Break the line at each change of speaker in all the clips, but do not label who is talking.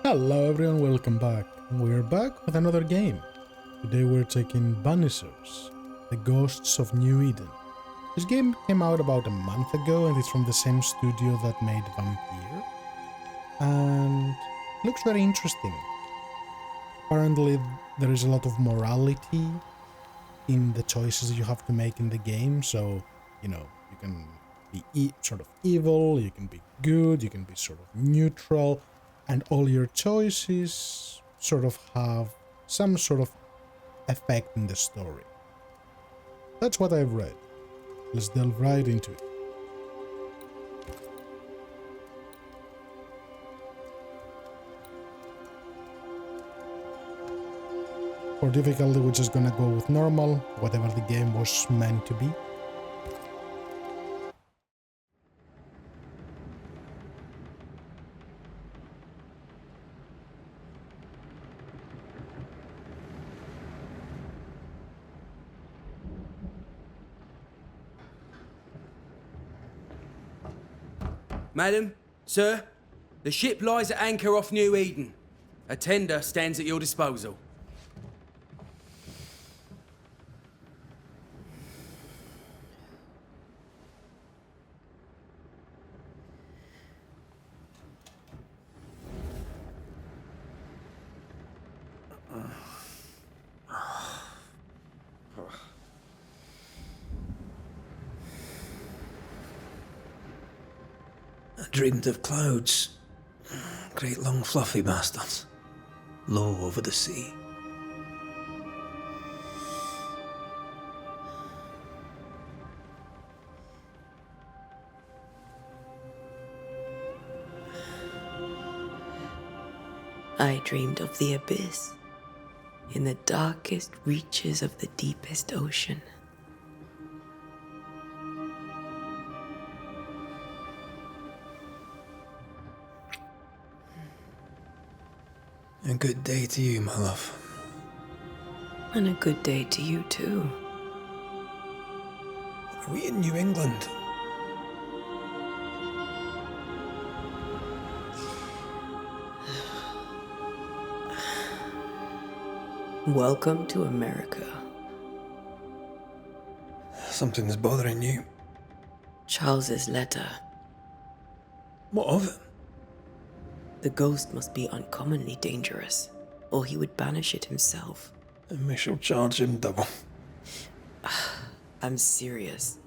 Hello everyone, welcome back. We're back with another game. Today we're taking Banishers, The Ghosts of New Eden. This game came out about a month ago and it's from the same studio that made Vampire. And looks very interesting. Apparently there is a lot of morality in the choices you have to make in the game, so, you know, you can be sort of evil, you can be good, you can be sort of neutral, and all your choices sort of have some sort of effect in the story. That's what I've read. Let's delve right into it. For difficulty, we're just gonna go with normal, whatever the game was meant to be.
Madam, sir, the ship lies at anchor off New Eden. A tender stands at your disposal.
I dreamed of clouds. Great long fluffy bastards. Low over the sea.
I dreamed of the abyss, in the darkest reaches of the deepest ocean.
A good day to you, my love.
And a good day to you too.
Are we in New England?
Welcome to America.
Something's bothering you.
Charles's letter.
What of it?
The ghost must be uncommonly dangerous, or he would banish it himself.
And we shall charge him double.
I'm serious.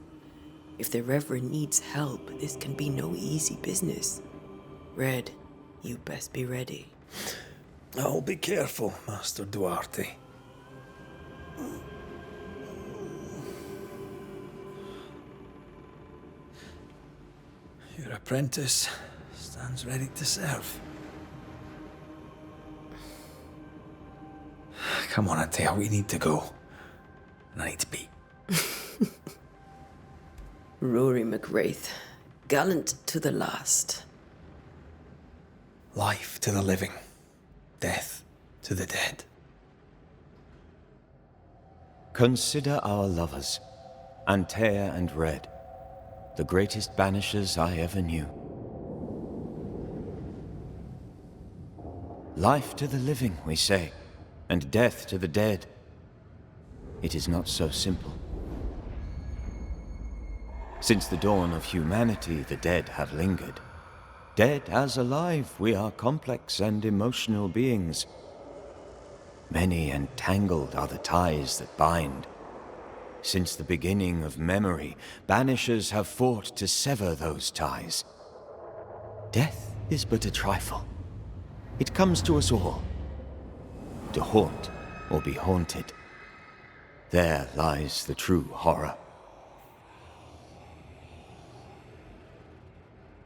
If the Reverend needs help, this can be no easy business. Red, you best be ready.
I'll be careful, Master Duarte. Your apprentice stands ready to serve. Come on, Atea, we need to go. And I need to pee.
Rory McWraith, gallant to the last.
Life to the living, death to the dead.
Consider our lovers, Antea and Red, the greatest banishers I ever knew. Life to the living, we say, and death to the dead. It is not so simple. Since the dawn of humanity, the dead have lingered. Dead as alive, we are complex and emotional beings. Many and tangled are the ties that bind. Since the beginning of memory, banishers have fought to sever those ties. Death is but a trifle. It comes to us all. To haunt or be haunted. There lies the true horror.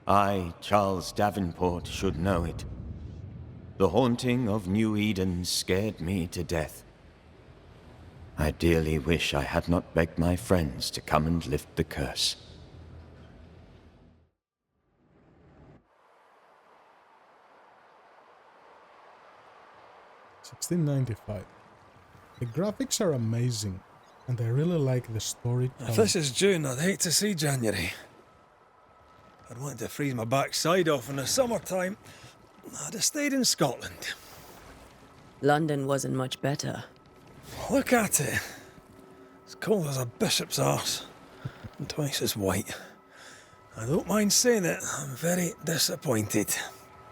I, Charles Davenport, should know it. The haunting of New Eden scared me to death. I dearly wish I had not begged my friends to come and lift the curse.
$16.95. The graphics are amazing, and I really like the story.
If this is June, I'd hate to see January. I'd want to freeze my backside off in the summertime. I'd have stayed in Scotland.
London wasn't much better.
Look at it. As cold as a bishop's arse, and twice as white. I don't mind saying it, I'm very disappointed.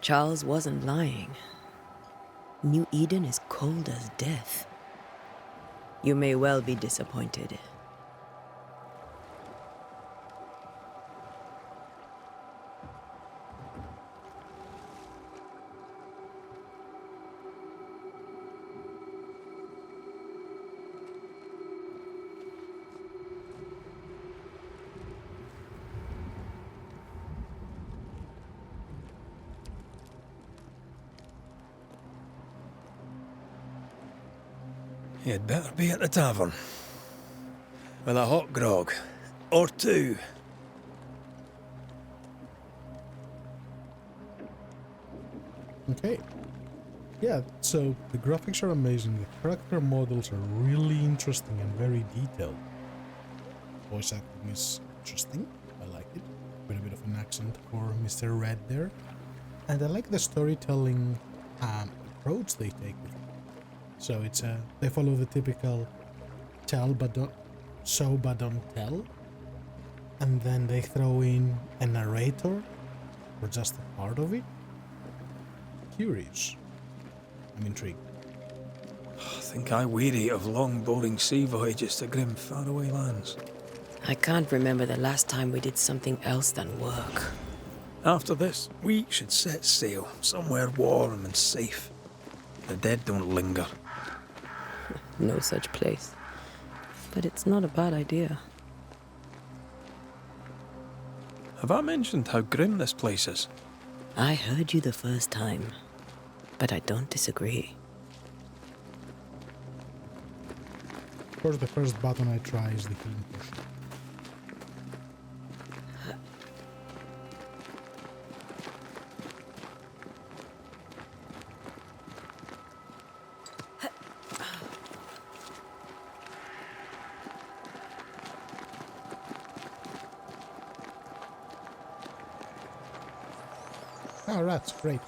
Charles wasn't lying. New Eden is cold as death. You may well be disappointed.
You'd better be at the tavern. With a hot grog. Or two.
Okay. Yeah, so the graphics are amazing, the character models are really interesting and very detailed. Voice acting is interesting, I like it. With a bit of an accent for Mr. Red there. And I like the storytelling approach they take with it. So it's they follow the typical tell but don't show but don't tell. And then they throw in a narrator for just a part of it. Curious. I'm intrigued.
I think I weary of long, boring sea voyages to grim, faraway lands.
I can't remember the last time we did something else than work.
After this, we should set sail somewhere warm and safe. The dead don't linger.
No such place. But it's not a bad idea.
Have I mentioned how grim this place is?
I heard you the first time, but I don't disagree.
Of course, the first button I try is the healing potion. Oh, rats, great.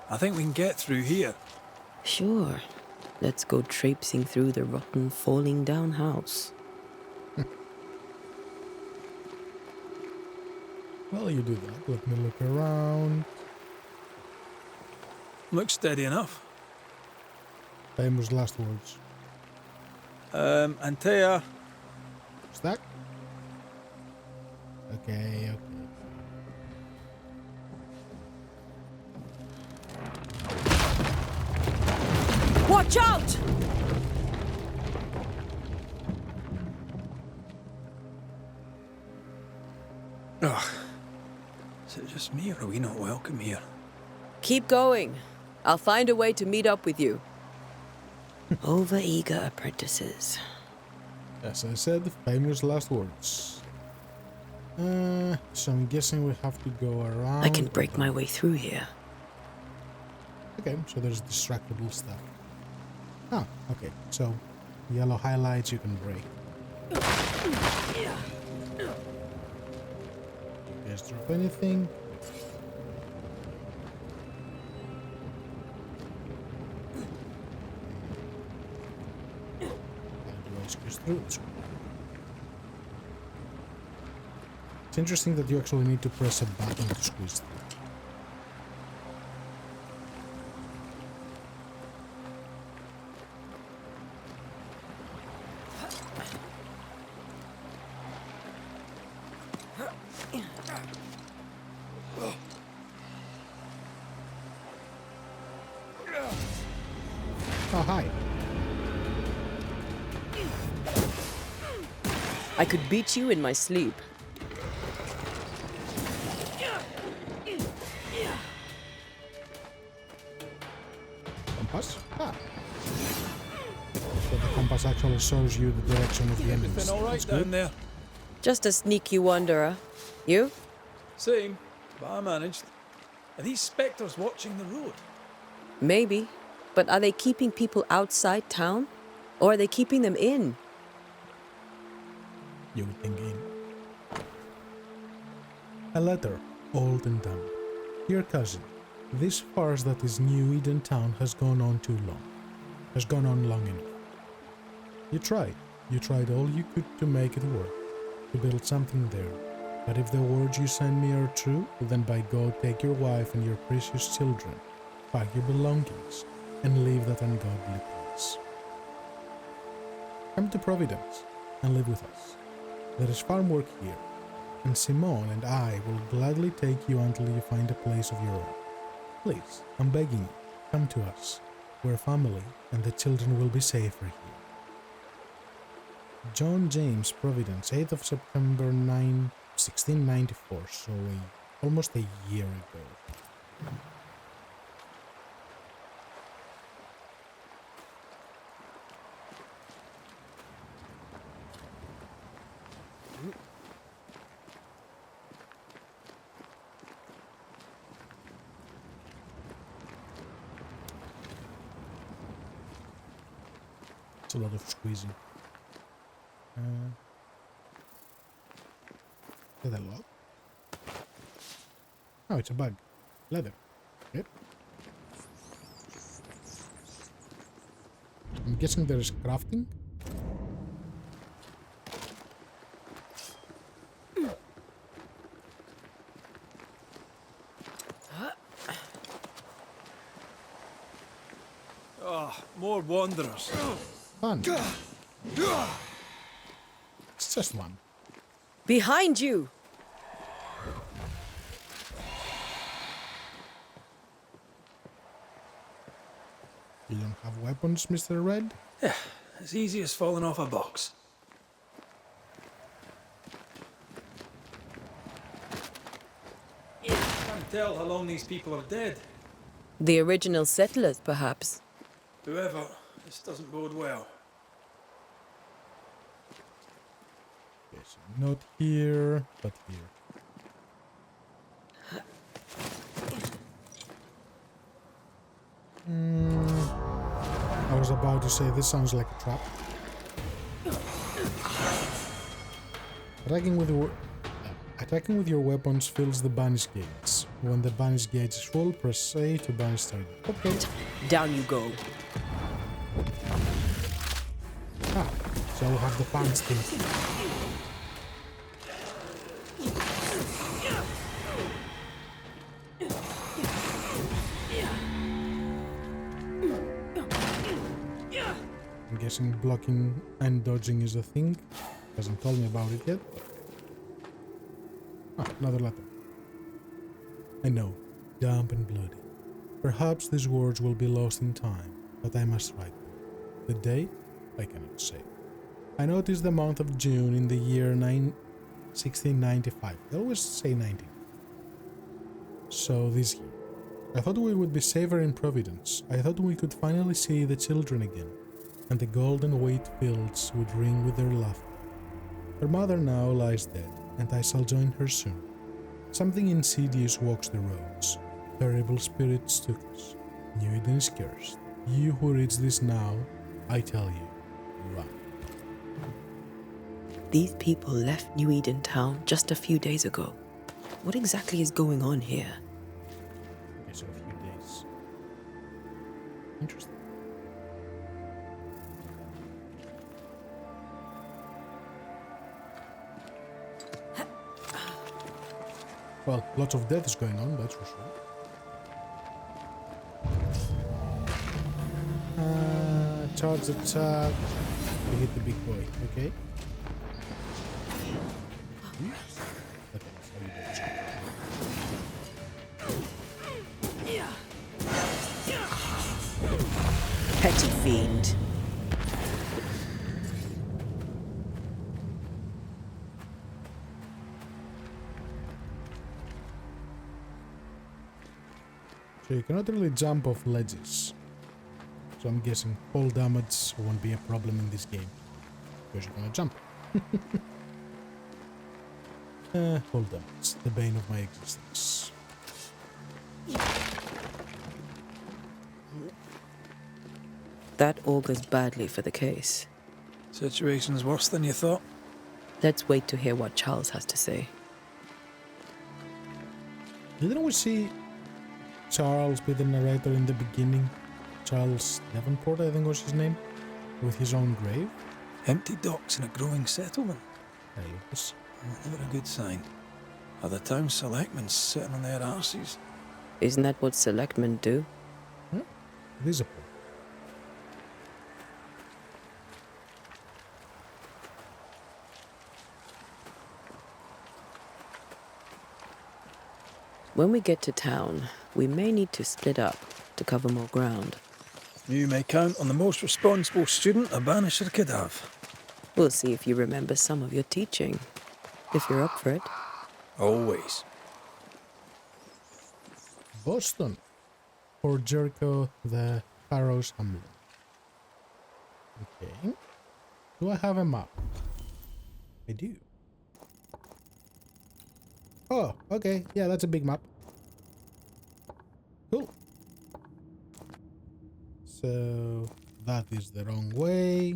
I think we can get through here.
Sure. Let's go traipsing through the rotten, falling down house.
Well, you do that. Let me look around.
Looks steady enough.
Famous last words.
Antea.
Stack? Okay, okay.
Watch out!
Ugh. Is it just me or are we not welcome here?
Keep going. I'll find a way to meet up with you. Over-eager apprentices.
As I said, famous last words. So I'm guessing we have to go around.
I can break my way through here.
Okay, so there's distractible stuff. Ah, okay. So yellow highlights you can break. You guys drop anything? Through. It's interesting that you actually need to press a button to squeeze through. Oh, hi.
I could beat you in my sleep.
Compass? Ah. So the compass actually shows you the direction of the enemies.
Everything all right
That's
down
good.
there?
Just a sneaky wanderer. You?
Same, but I managed. Are these spectres watching the road?
Maybe. But are they keeping people outside town? Or are they keeping them in?
You would think in. A letter, old and damp. Dear cousin, this farce that is New Eden Town has gone on too long. Has gone on long enough. You tried all you could to make it work, to build something there. But if the words you send me are true, then by God take your wife and your precious children, pack your belongings, and leave that ungodly place. Come to Providence and live with us. There is farm work here, and Simone and I will gladly take you until you find a place of your own. Please, I'm begging you, come to us. We're a family, and the children will be safer here. John James, Providence, 8th of September 1694, so almost a year ago. It's a lot of squeezing. Is that a lock? Oh, it's a bug. Leather. Yep. I'm guessing there is crafting.
More wanderers.
Fun. It's just one.
Behind you!
You don't have weapons, Mr. Red?
Yeah, as easy as falling off a box. Can't tell how long these people are dead.
The original settlers, perhaps.
Whoever, this doesn't bode well.
Yes, not here, but here. I was about to say this sounds like a trap. Attacking with your weapons fills the banish gates. When the banish gate is full, press A to banish target. Okay.
Down you go.
Ah, so I'll have the pants thing. I'm guessing blocking and dodging is a thing. Hasn't told me about it yet. Ah, another letter. I know, damp and bloody. Perhaps these words will be lost in time, but I must write them. The date? I cannot say. I know it is the month of June in the year 1695. They always say 19. So this year. I thought we would be safer in Providence. I thought we could finally see the children again, and the golden wheat fields would ring with their laughter. Her mother now lies dead, and I shall join her soon. Something insidious walks the roads. Terrible spirits took us. New Eden is cursed. You who reads this now, I tell you, run.
These people left New Eden Town just a few days ago. What exactly is going on here?
Okay, so a few days. Interesting. Well, lots of death is going on, that's for sure. Charge attack. We hit the big boy, okay? Okay, so you do it.
Petty fiend.
So you cannot really jump off ledges. So I'm guessing fall damage won't be a problem in this game. Because you're gonna jump. Fall damage, the bane of my existence.
That augurs badly for the case.
Situation's worse than you thought.
Let's wait to hear what Charles has to say.
Didn't we see Charles be the narrator in the beginning? Charles Davenport, I think was his name, with his own grave.
Empty docks in a growing settlement.
Yes.
Never a good sign. Are the town selectmen sitting on their arses?
Isn't that what selectmen do?
It is a point.
When we get to town, we may need to split up to cover more ground.
You may count on the most responsible student a Banisher could have.
We'll see if you remember some of your teaching, if you're up for it.
Always.
Boston. Fort Jericho, the Pharaoh's Hamlet. Okay. Do I have a map? I do. Oh, okay. Yeah, that's a big map. Cool. So, that is the wrong way.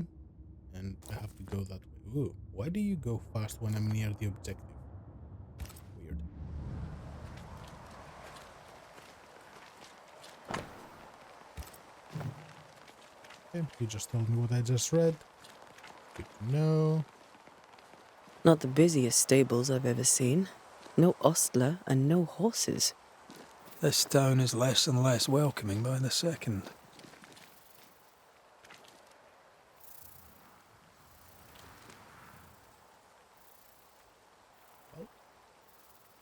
And I have to go that way. Ooh, why do you go fast when I'm near the objective? Weird. Okay, you just told me what I just read. Good to know.
Not the busiest stables I've ever seen. No ostler and no horses.
This town is less and less welcoming by the second.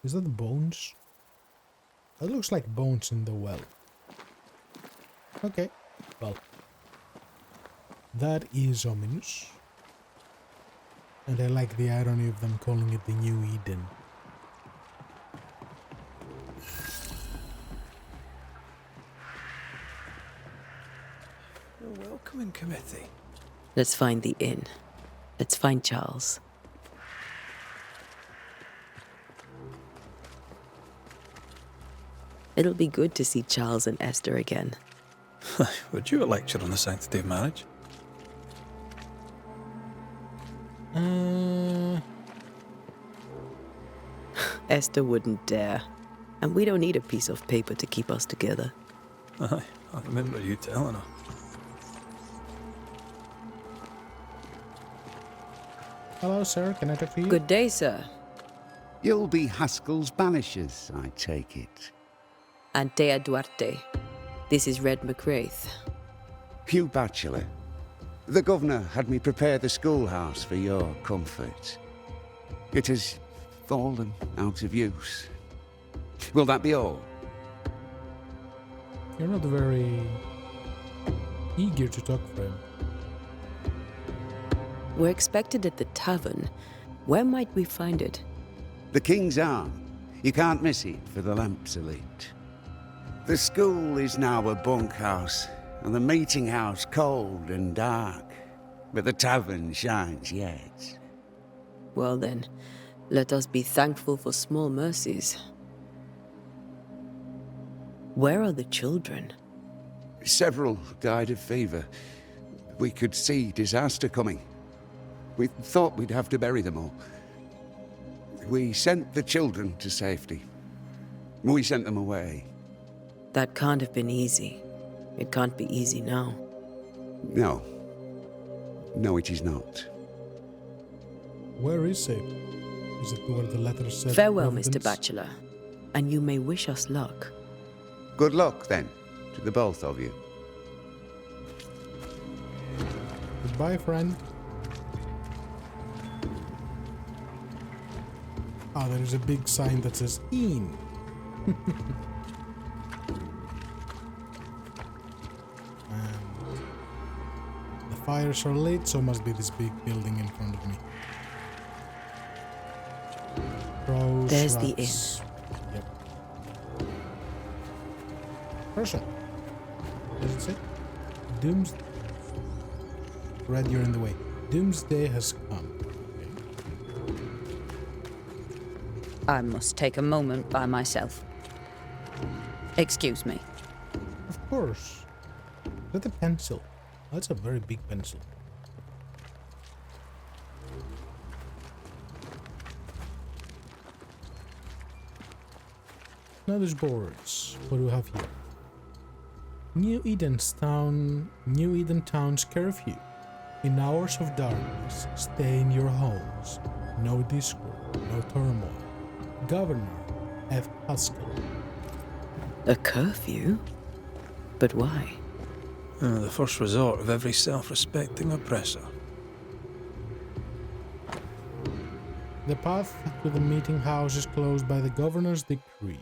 Is that bones? That looks like bones in the well. Okay, well. That is ominous. And I like the irony of them calling it the New Eden.
A welcoming committee.
Let's find the inn. Let's find Charles. It'll be good to see Charles and Esther again.
Would you a lecture on the sanctity of marriage?
Esther wouldn't dare. And we don't need a piece of paper to keep us together.
Aye, I remember you telling her.
Hello, sir. Can I talk to you?
Good day, sir.
You'll be Haskell's Banishers, I take it.
Antea Duarte. This is Red McWraith.
Hugh Batchelor. The governor had me prepare the schoolhouse for your comfort. It has fallen out of use. Will that be all?
You're not very eager to talk for him.
We're expected at the tavern. Where might we find it?
The King's Arm. You can't miss it for the lamps are lit. The school is now a bunkhouse, and the meeting house cold and dark. But the tavern shines yet.
Well then, let us be thankful for small mercies. Where are the children?
Several died of fever. We could see disaster coming. We thought we'd have to bury them all. We sent the children to safety. We sent them away.
That can't have been easy. It can't be easy now.
No. No, it is not.
Where is it? Is it where the letter said?
Farewell, Mr.
Providence?
Bachelor. And you may wish us luck.
Good luck, then, to the both of you.
Goodbye, friend. Ah, there is a big sign that says "Inn." And the fires are lit, so must be this big building in front of me. Crows,
There's the
rats. Yep. Person. Does it say? Dooms. Red, you're in the way. Doomsday has come.
I must take a moment by myself. Excuse me.
Of course. Is that a pencil? That's a very big pencil. Notice boards. What do we have here? New Eden Town's curfew. In hours of darkness, stay in your homes. No discord, no turmoil. Governor F. Haskell.
A curfew? But why?
The first resort of every self-respecting oppressor.
The path to the meeting house is closed by the governor's decree.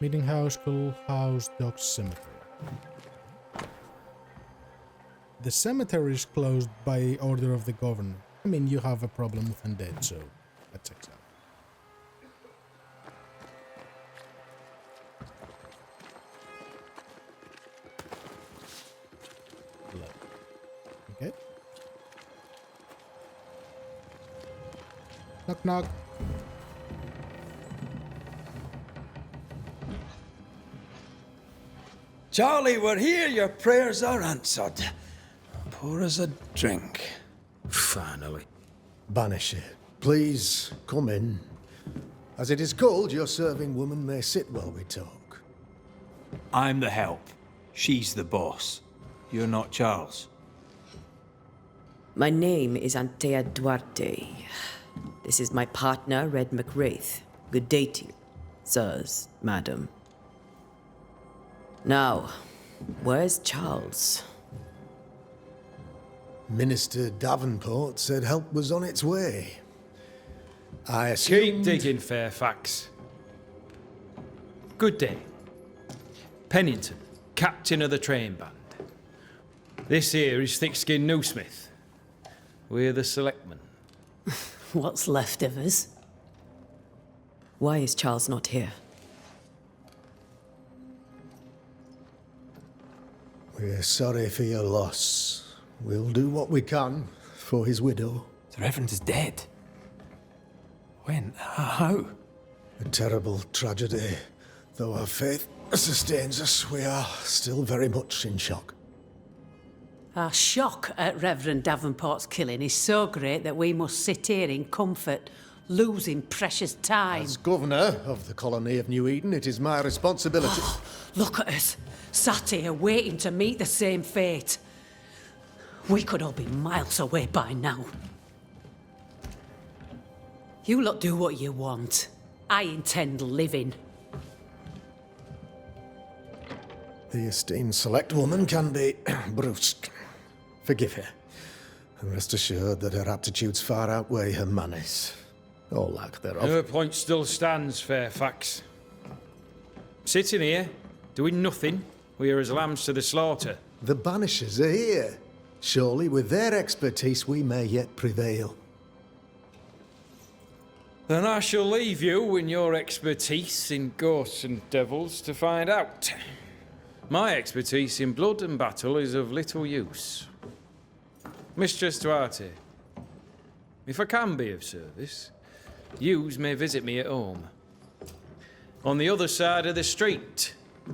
Meeting house will house Doc's cemetery. The cemetery is closed by order of the governor. I mean, you have a problem with undead, so that checks out. Okay. Knock knock.
Charlie, we're here. Your prayers are answered. Pour us a drink.
Finally.
Banisher, please come in. As it is cold, your serving woman may sit while we talk.
I'm the help. She's the boss. You're not Charles.
My name is Antea Duarte. This is my partner, Red McWraith. Good day to you, sirs, madam. Now, where's Charles?
Minister Davenport said help was on its way. I assumed...
Keep digging, Fairfax. Good day. Pennington, captain of the train band. This here is Thick-Skinned Newsmith. We're the selectmen.
What's left of us?
Why is Charles not here?
We're sorry for your loss. We'll do what we can for his widow.
The Reverend is dead. When? How?
A terrible tragedy. Though our faith sustains us, we are still very much in shock.
Our shock at Reverend Davenport's killing is so great that we must sit here in comfort, losing precious time.
As governor of the colony of New Eden, it is my responsibility...
Look at us, sat here waiting to meet the same fate. We could all be miles away by now. You lot do what you want. I intend living.
The esteemed select woman can be brusque. Forgive her. And rest assured that her aptitudes far outweigh her manners. Or lack thereof.
Her point still stands, Fairfax. Sitting here, doing nothing, we are as lambs to the slaughter.
The Banishers are here. Surely with their expertise we may yet prevail.
Then I shall leave you and your expertise in ghosts and devils to find out. My expertise in blood and battle is of little use. Mistress Duarte, if I can be of service, yous may visit me at home. On the other side of the street,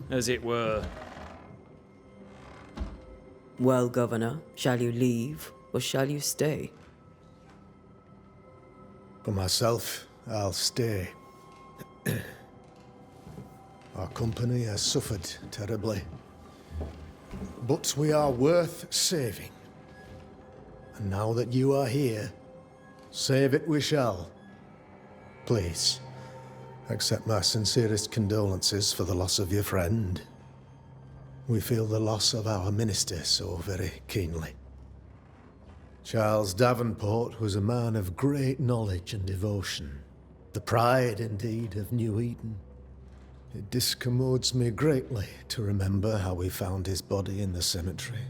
as it were.
Well, Governor, shall you leave or shall you stay?
For myself, I'll stay. Our company has suffered terribly. But we are worth saving. And now that you are here, save it we shall. Please, accept my sincerest condolences for the loss of your friend. We feel the loss of our minister so very keenly. Charles Davenport was a man of great knowledge and devotion. The pride, indeed, of New Eden. It discommodes me greatly to remember how we found his body in the cemetery.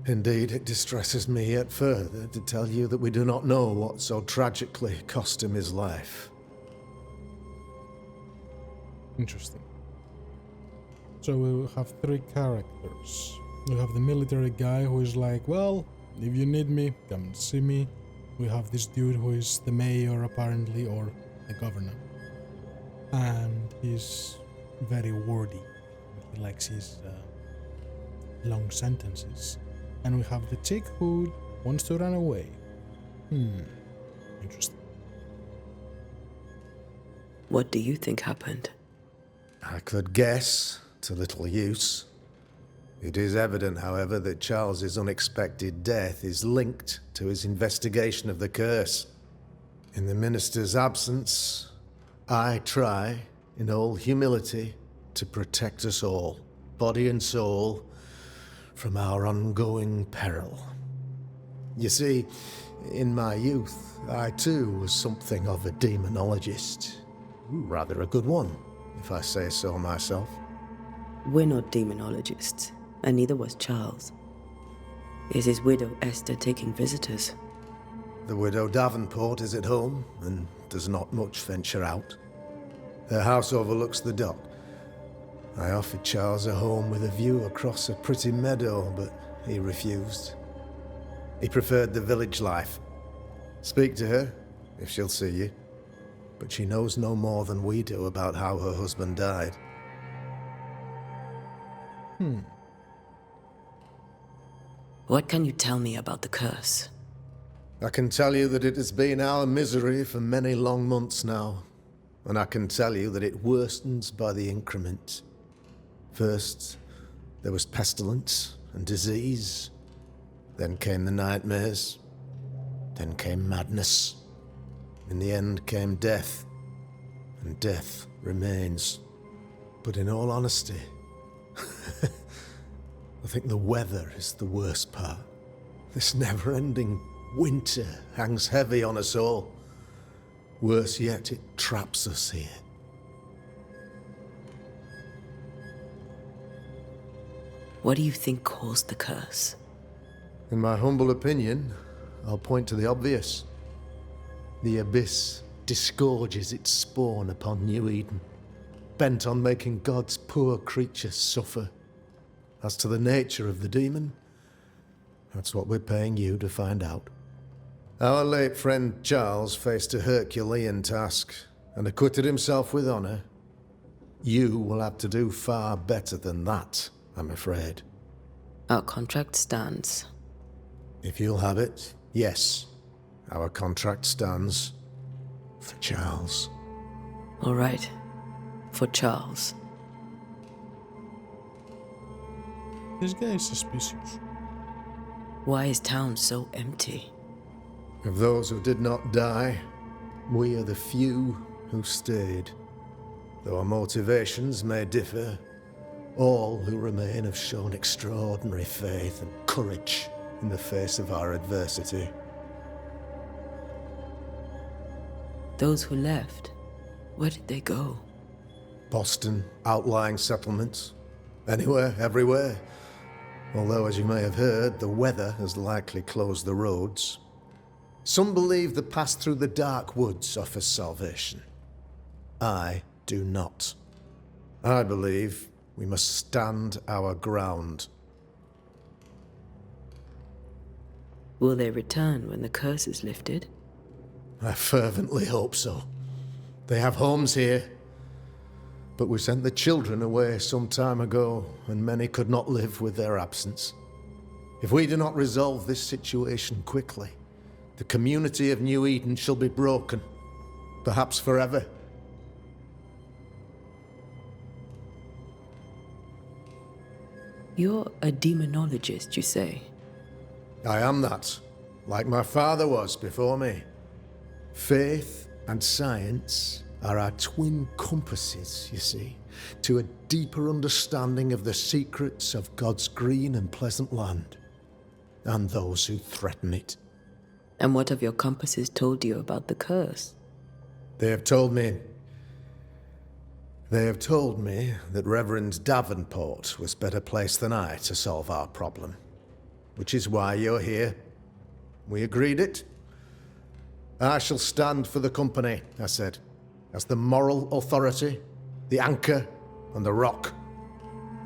Indeed, it distresses me yet further to tell you that we do not know what so tragically cost him his life.
Interesting. So we have three characters. We have the military guy who is like, well, if you need me, come and see me. We have this dude who is the mayor, apparently, or the governor. And he's very wordy. He likes his long sentences. And we have the chick who wants to run away. Interesting.
What do you think happened?
I could guess, to little use. It is evident, however, that Charles's unexpected death is linked to his investigation of the curse. In the minister's absence, I try, in all humility, to protect us all, body and soul, from our ongoing peril. You see, in my youth, I too was something of a demonologist. Rather a good one, if I say so myself.
We're not demonologists, and neither was Charles. Is his widow Esther taking visitors?
The widow Davenport is at home, and does not much venture out. Their house overlooks the dock. I offered Charles a home with a view across a pretty meadow, but he refused. He preferred the village life. Speak to her, if she'll see you. But she knows no more than we do about how her husband died.
What can you tell me about the curse?
I can tell you that it has been our misery for many long months now. And I can tell you that it worstens by the increment. First, there was pestilence and disease. Then came the nightmares. Then came madness. In the end came death. And death remains. But in all honesty, I think the weather is the worst part. This never-ending winter hangs heavy on us all. Worse yet, it traps us here.
What do you think caused the curse?
In my humble opinion, I'll point to the obvious. The abyss disgorges its spawn upon New Eden, bent on making God's poor creatures suffer. As to the nature of the demon, that's what we're paying you to find out. Our late friend Charles faced a Herculean task and acquitted himself with honor. You will have to do far better than that, I'm afraid.
Our contract stands.
If you'll have it, yes. Our contract stands for Charles.
All right. For Charles.
This guy is suspicious.
Why is town so empty?
Of those who did not die, we are the few who stayed. Though our motivations may differ, all who remain have shown extraordinary faith and courage in the face of our adversity.
Those who left, where did they go?
Boston, outlying settlements. Anywhere, everywhere. Although, as you may have heard, the weather has likely closed the roads. Some believe the path through the dark woods offers salvation. I do not. I believe we must stand our ground.
Will they return when the curse is lifted?
I fervently hope so. They have homes here. But we sent the children away some time ago, and many could not live with their absence. If we do not resolve this situation quickly, the community of New Eden shall be broken, perhaps forever.
You're a demonologist, you say?
I am that, like my father was before me. Faith and science are our twin compasses, you see, to a deeper understanding of the secrets of God's green and pleasant land, and those who threaten it.
And what have your compasses told you about the curse?
They have told me that Reverend Davenport was better placed than I to solve our problem, which is why you're here. We agreed it. I shall stand for the company, I said, as the moral authority, the anchor, and the rock,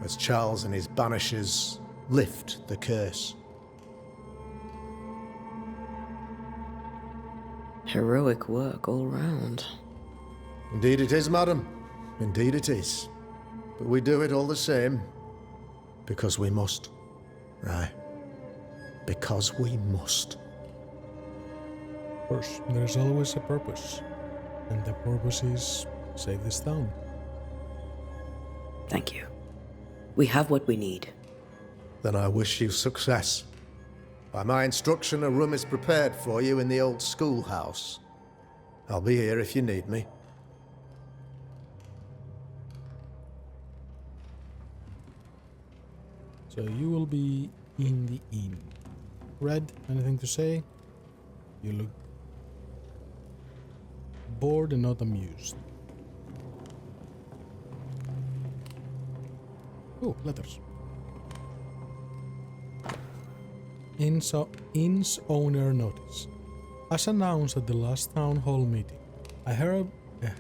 as Charles and his Banishers lift the curse.
Heroic work all round.
Indeed it is, madam. Indeed it is. But we do it all the same. Because we must. Aye. Because we must.
Of course, there's always a purpose. And the purpose is save this town.
Thank you. We have what we need.
Then I wish you success. By my instruction, a room is prepared for you in the old schoolhouse. I'll be here if you need me.
So you will be in the inn. Red, anything to say? You look bored and not amused. Oh, letters. Inn's owner notice. As announced at the last town hall meeting, I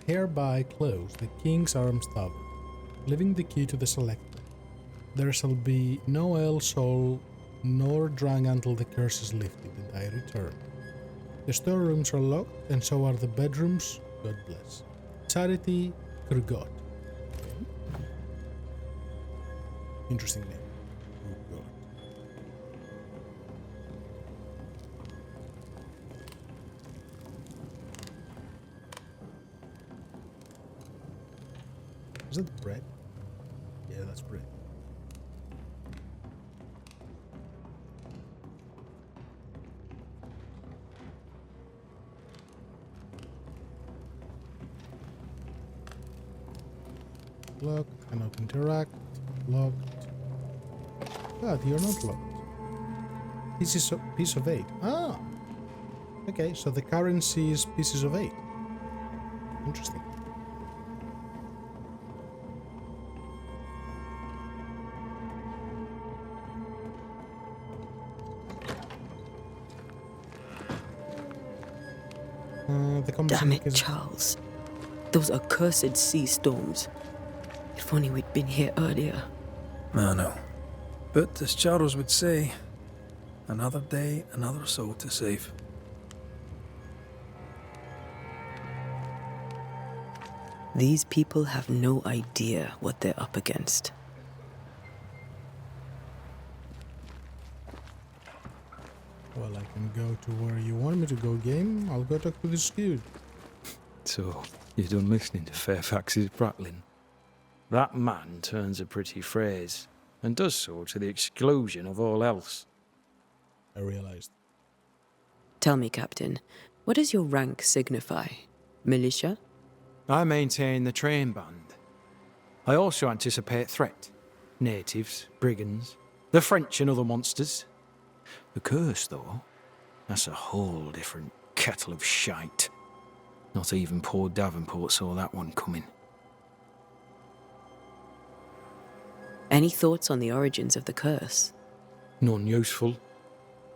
hereby close the King's Arms Tavern, leaving the key to the Selectman. There shall be no ale sold nor drunk until the curse is lifted and I return. The storerooms are locked, and so are the bedrooms. God bless. Charity Kurgot. Interesting name. Kurgot. Is that bread? Yeah, that's bread. Locked, cannot interact, locked. God, you're not locked. Piece of 8. Ah! Okay, so the currency is pieces of 8. Interesting.
Damn it, Charles. Those accursed sea storms. If only we'd been here earlier.
I know. But as Charles would say, another day, another soul to save.
These people have no idea what they're up against.
Well, I can go to where you want me to go, game. I'll go talk to this dude.
So, you're done listening to Fairfax's prattling? That man turns a pretty phrase, and does so to the exclusion of all else.
I realized.
Tell me, Captain, what does your rank signify? Militia?
I maintain the train band. I also anticipate threat. Natives, brigands, the French and other monsters. The curse, though, that's a whole different kettle of shite. Not even poor Davenport saw that one coming.
Any thoughts on the origins of the curse?
None useful.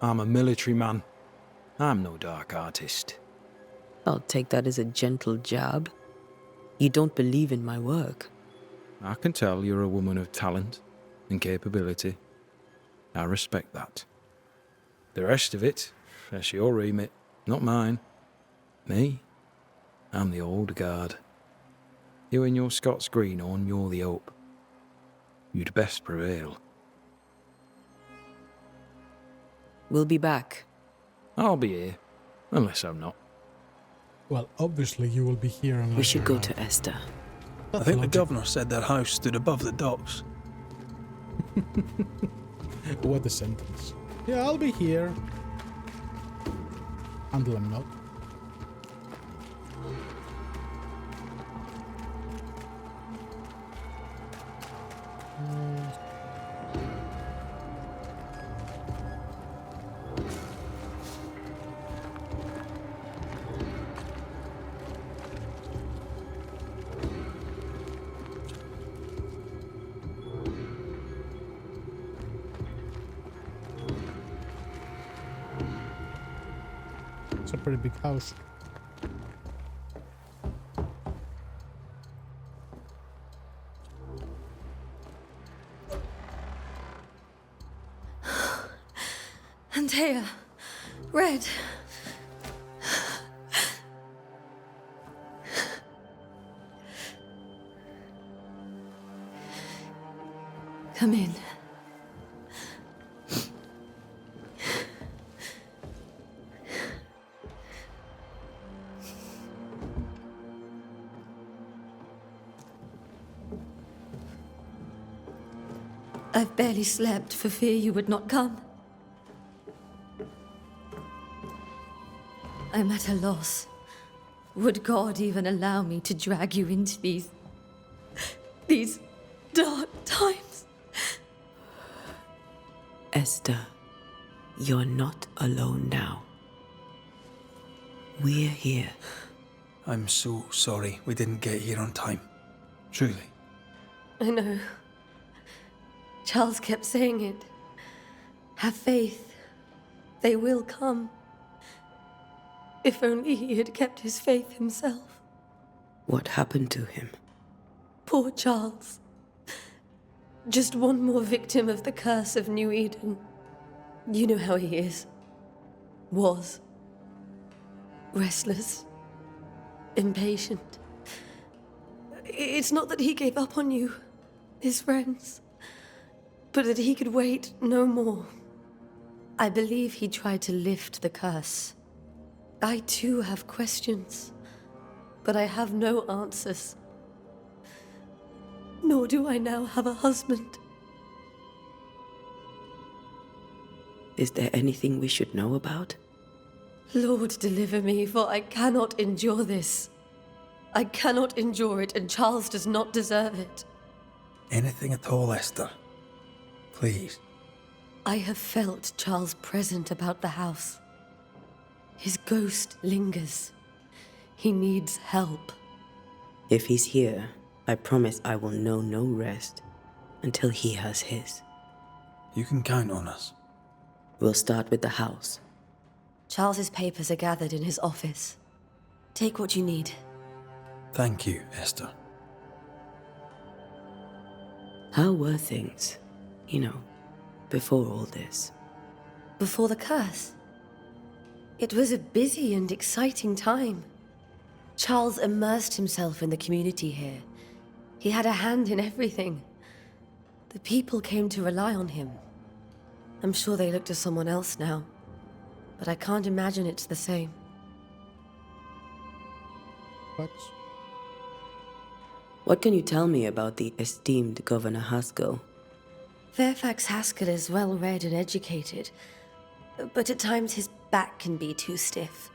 I'm a military man. I'm no dark artist.
I'll take that as a gentle jab. You don't believe in my work.
I can tell you're a woman of talent and capability. I respect that. The rest of it, that's your remit, not mine. Me? I'm the old guard. You and your Scots greenhorn, you're the hope. You'd best prevail.
We'll be back.
I'll be here, unless I'm not.
Well, obviously you will be here unless
We should
you're
go
not.
to Esther.
I think the governor said their house stood above the docks.
What a sentence. Yeah, I'll be here. Until I'm not. It's a pretty big house.
Antea, Red. Come in. I've barely slept for fear you would not come. I'm at a loss. Would God even allow me to drag you into these dark times?
Esther, you're not alone now. We're here.
I'm so sorry we didn't get here on time. Truly.
I know. Charles kept saying it. Have faith. They will come. If only he had kept his faith himself.
What happened to him?
Poor Charles. Just one more victim of the curse of New Eden. You know how he is. Was. Restless. Impatient. It's not that he gave up on you, his friends, but that he could wait no more. I believe he tried to lift the curse. I too have questions, but I have no answers. Nor do I now have a husband.
Is there anything we should know about?
Lord, deliver me, for I cannot endure this. I cannot endure it, and Charles does not deserve it.
Anything at all, Esther. Please.
I have felt Charles present about the house. His ghost lingers. He needs help.
If he's here, I promise I will know no rest until he has his.
You can count on us.
We'll start with the house.
Charles's papers are gathered in his office. Take what you need.
Thank you, Esther.
How were things, before all this?
Before the curse? It was a busy and exciting time. Charles immersed himself in the community here. He had a hand in everything. The people came to rely on him. I'm sure they look to someone else now, but I can't imagine it's the same.
What can you tell me about the esteemed Governor Haskell?
Fairfax Haskell is well-read and educated, but at times his back can be too stiff.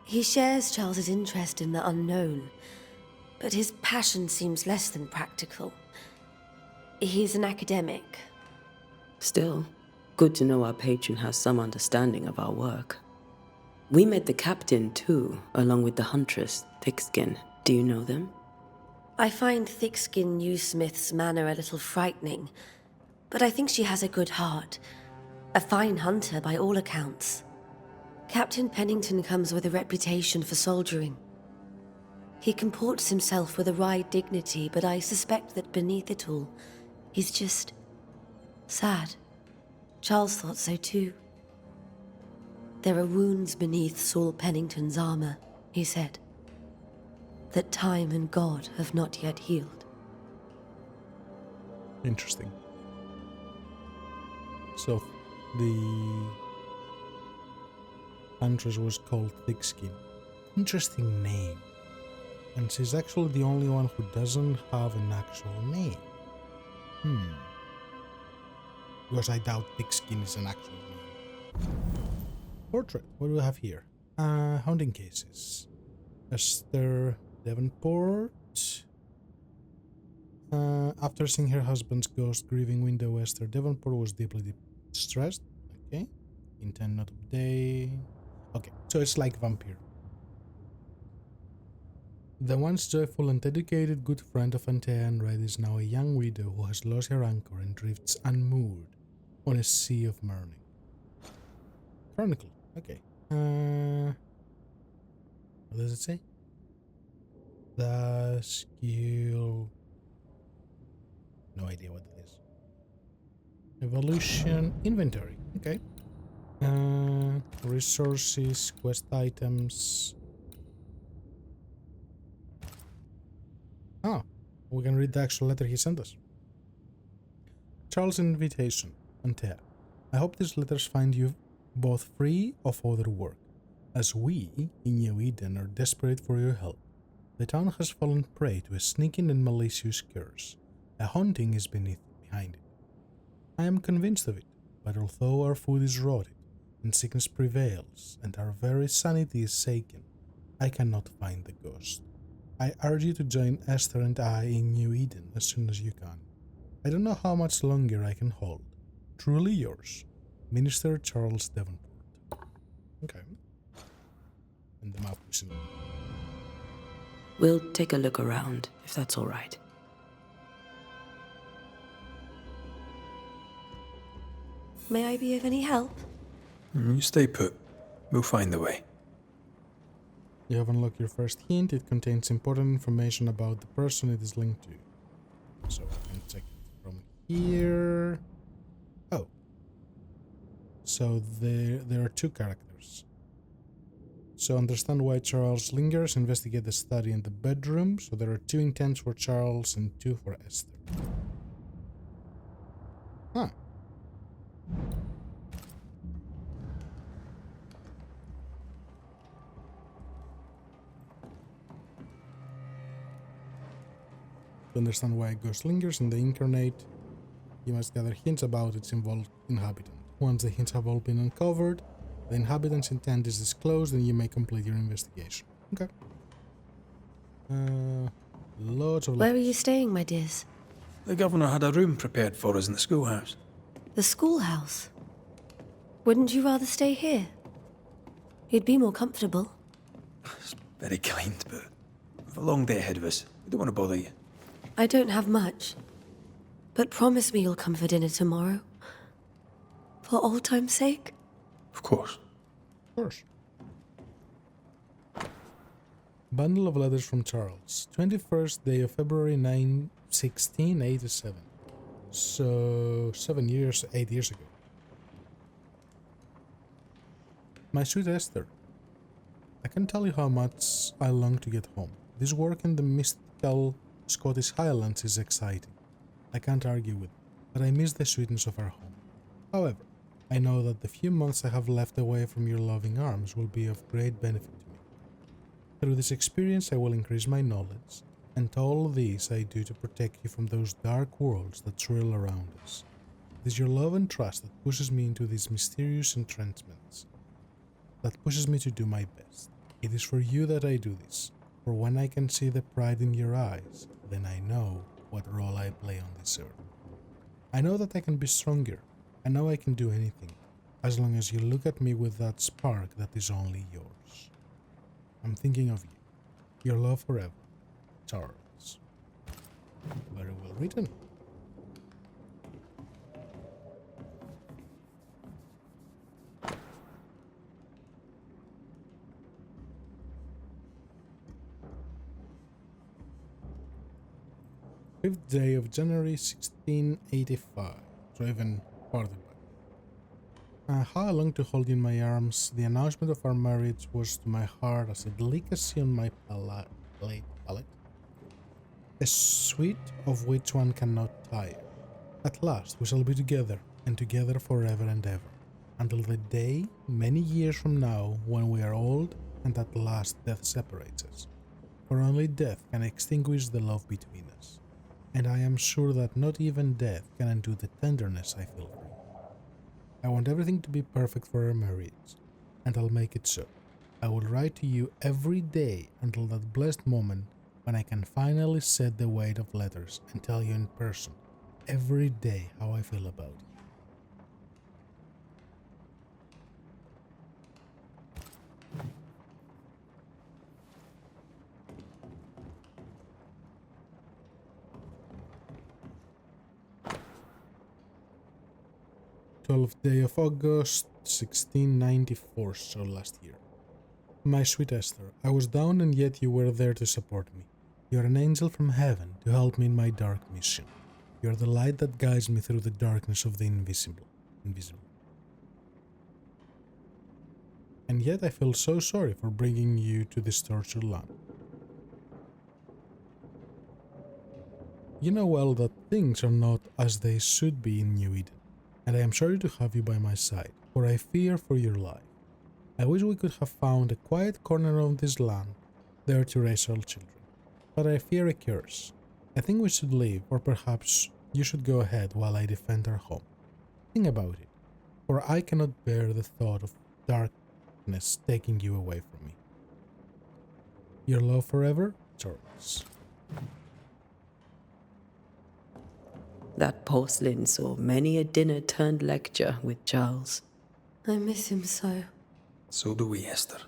He shares Charles's interest in the unknown, but his passion seems less than practical. He's an academic.
Still, good to know our patron has some understanding of our work. We met the captain, too, along with the huntress, Thickskin. Do you know them?
I find Thickskin Newsmith's manner a little frightening, but I think she has a good heart. A fine hunter by all accounts. Captain Pennington comes with a reputation for soldiering. He comports himself with a wry dignity, but I suspect that beneath it all, he's just sad. Charles thought so too. There are wounds beneath Saul Pennington's armor, he said, that time and God have not yet healed.
Interesting. So, the huntress was called Thickskin. Interesting name. And she's actually the only one who doesn't have an actual name. Because I doubt Thickskin is an actual name. Portrait. What do we have here? Haunting cases. Esther Davenport. After seeing her husband's ghost grieving widow, Esther Davenport was deeply distressed. Okay. Intent not update. Okay, so it's like vampire. The once joyful and dedicated good friend of Antea and Red is now a young widow who has lost her anchor and drifts unmoored on a sea of mourning. Chronicle. Okay. What does it say? The skill. No idea what it is. Evolution. Inventory. Okay. Resources. Quest items. Ah, we can read the actual letter he sent us. Charles' invitation. Antea. I hope these letters find you both free of other work, as we, in New Eden, are desperate for your help. The town has fallen prey to a sneaking and malicious curse. A haunting is behind it. I am convinced of it, but although our food is rotted, and sickness prevails, and our very sanity is shaken, I cannot find the ghost. I urge you to join Esther and I in New Eden as soon as you can. I don't know how much longer I can hold. Truly yours, Minister Charles Davenport. Okay. And the map is in.
We'll take a look around, if that's all right.
May I be of any help?
You stay put. We'll find the way.
You have unlocked your first hint. It contains important information about the person it is linked to. So I can check it from here. Oh. So there are two characters. So understand why Charles lingers, investigate the study and the bedroom. So there are 2 intents for Charles and 2 for Esther. Huh. To understand why a ghost lingers in the incarnate, you must gather hints about its involved inhabitant. Once the hints have all been uncovered, the inhabitant's intent is disclosed and you may complete your investigation. Okay. Lots of...
Where are you staying, my dears?
The governor had a room prepared for us in the schoolhouse.
The schoolhouse? Wouldn't you rather stay here? You'd be more comfortable.
It's very kind, but we've a long day ahead of us. We don't want to bother you.
I don't have much. But promise me you'll come for dinner tomorrow. For old time's sake.
Of course.
Of course. Bundle of letters from Charles. 21st day of February 1687. So 8 years ago. My sweet Esther, I can tell you how much I long to get home. This work in the mystical Scottish Highlands is exciting. I can't argue with it, but I miss the sweetness of our home. However, I know that the few months I have left away from your loving arms will be of great benefit to me. Through this experience I will increase my knowledge, and all this I do to protect you from those dark worlds that swirl around us. It is your love and trust that pushes me into these mysterious entrenchments, that pushes me to do my best. It is for you that I do this, for when I can see the pride in your eyes, then I know what role I play on this earth. I know that I can be stronger. I know I can do anything, as long as you look at me with that spark that is only yours. I'm thinking of you. Your love forever, Charles. Very well written. Fifth day of January 1685. So even farther back. How I long to hold in my arms the announcement of our marriage was to my heart as a delicacy on my palate, a sweet of which one cannot tire. At last we shall be together, and together forever and ever, until the day, many years from now, when we are old and at last death separates us. For only death can extinguish the love between us, and I am sure that not even death can undo the tenderness I feel for you. I want everything to be perfect for our marriage, and I'll make it so. I will write to you every day until that blessed moment when I can finally set the weight of letters and tell you in person every day how I feel about you. 12th day of August, 1694, so last year. My sweet Esther, I was down and yet you were there to support me. You are an angel from heaven to help me in my dark mission. You are the light that guides me through the darkness of the invisible. And yet I feel so sorry for bringing you to this tortured land. You know well that things are not as they should be in New Eden, and I am sorry to have you by my side, for I fear for your life. I wish we could have found a quiet corner of this land, there to raise our children, but I fear a curse. I think we should leave, or perhaps you should go ahead while I defend our home. think about it, for I cannot bear the thought of darkness taking you away from me. Your love forever, Charles.
That porcelain saw many a dinner turned lecture with Charles.
I miss him so.
So do we, Esther.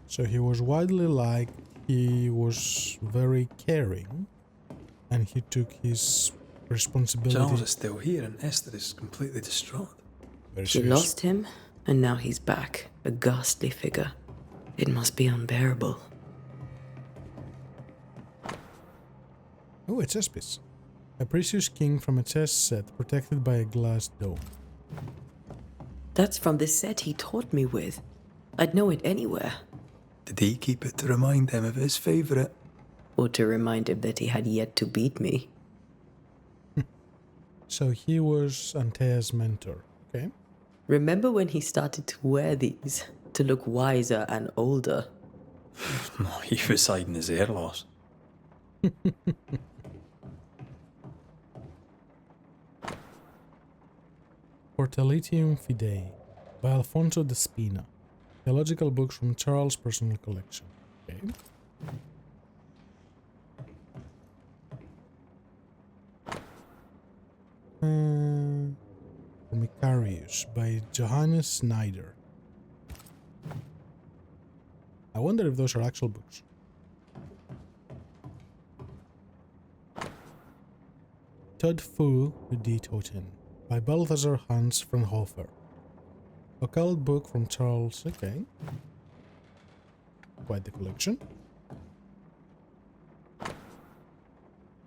So he was widely liked, he was very caring, and he took his responsibility.
Charles is still here and Esther is completely distraught.
She lost him, and now he's back, a ghastly figure. It must be unbearable.
Oh, a chess piece. A precious king from a chess set protected by a glass dome.
That's from the set he taught me with. I'd know it anywhere.
Did he keep it to remind him of his favourite?
Or to remind him that he had yet to beat me.
So he was Antea's mentor, okay?
Remember when he started to wear these to look wiser and older?
He was hiding his hair loss.
Portalitium Fidei by Alfonso de Spina. Theological books from Charles' personal collection. Okay. Formicarius by Johannes Snyder. I wonder if those are actual books. Todd Fu Die Toten by Balthasar Hans Fraunhofer. Occult book from Charles. Okay. Quite the collection.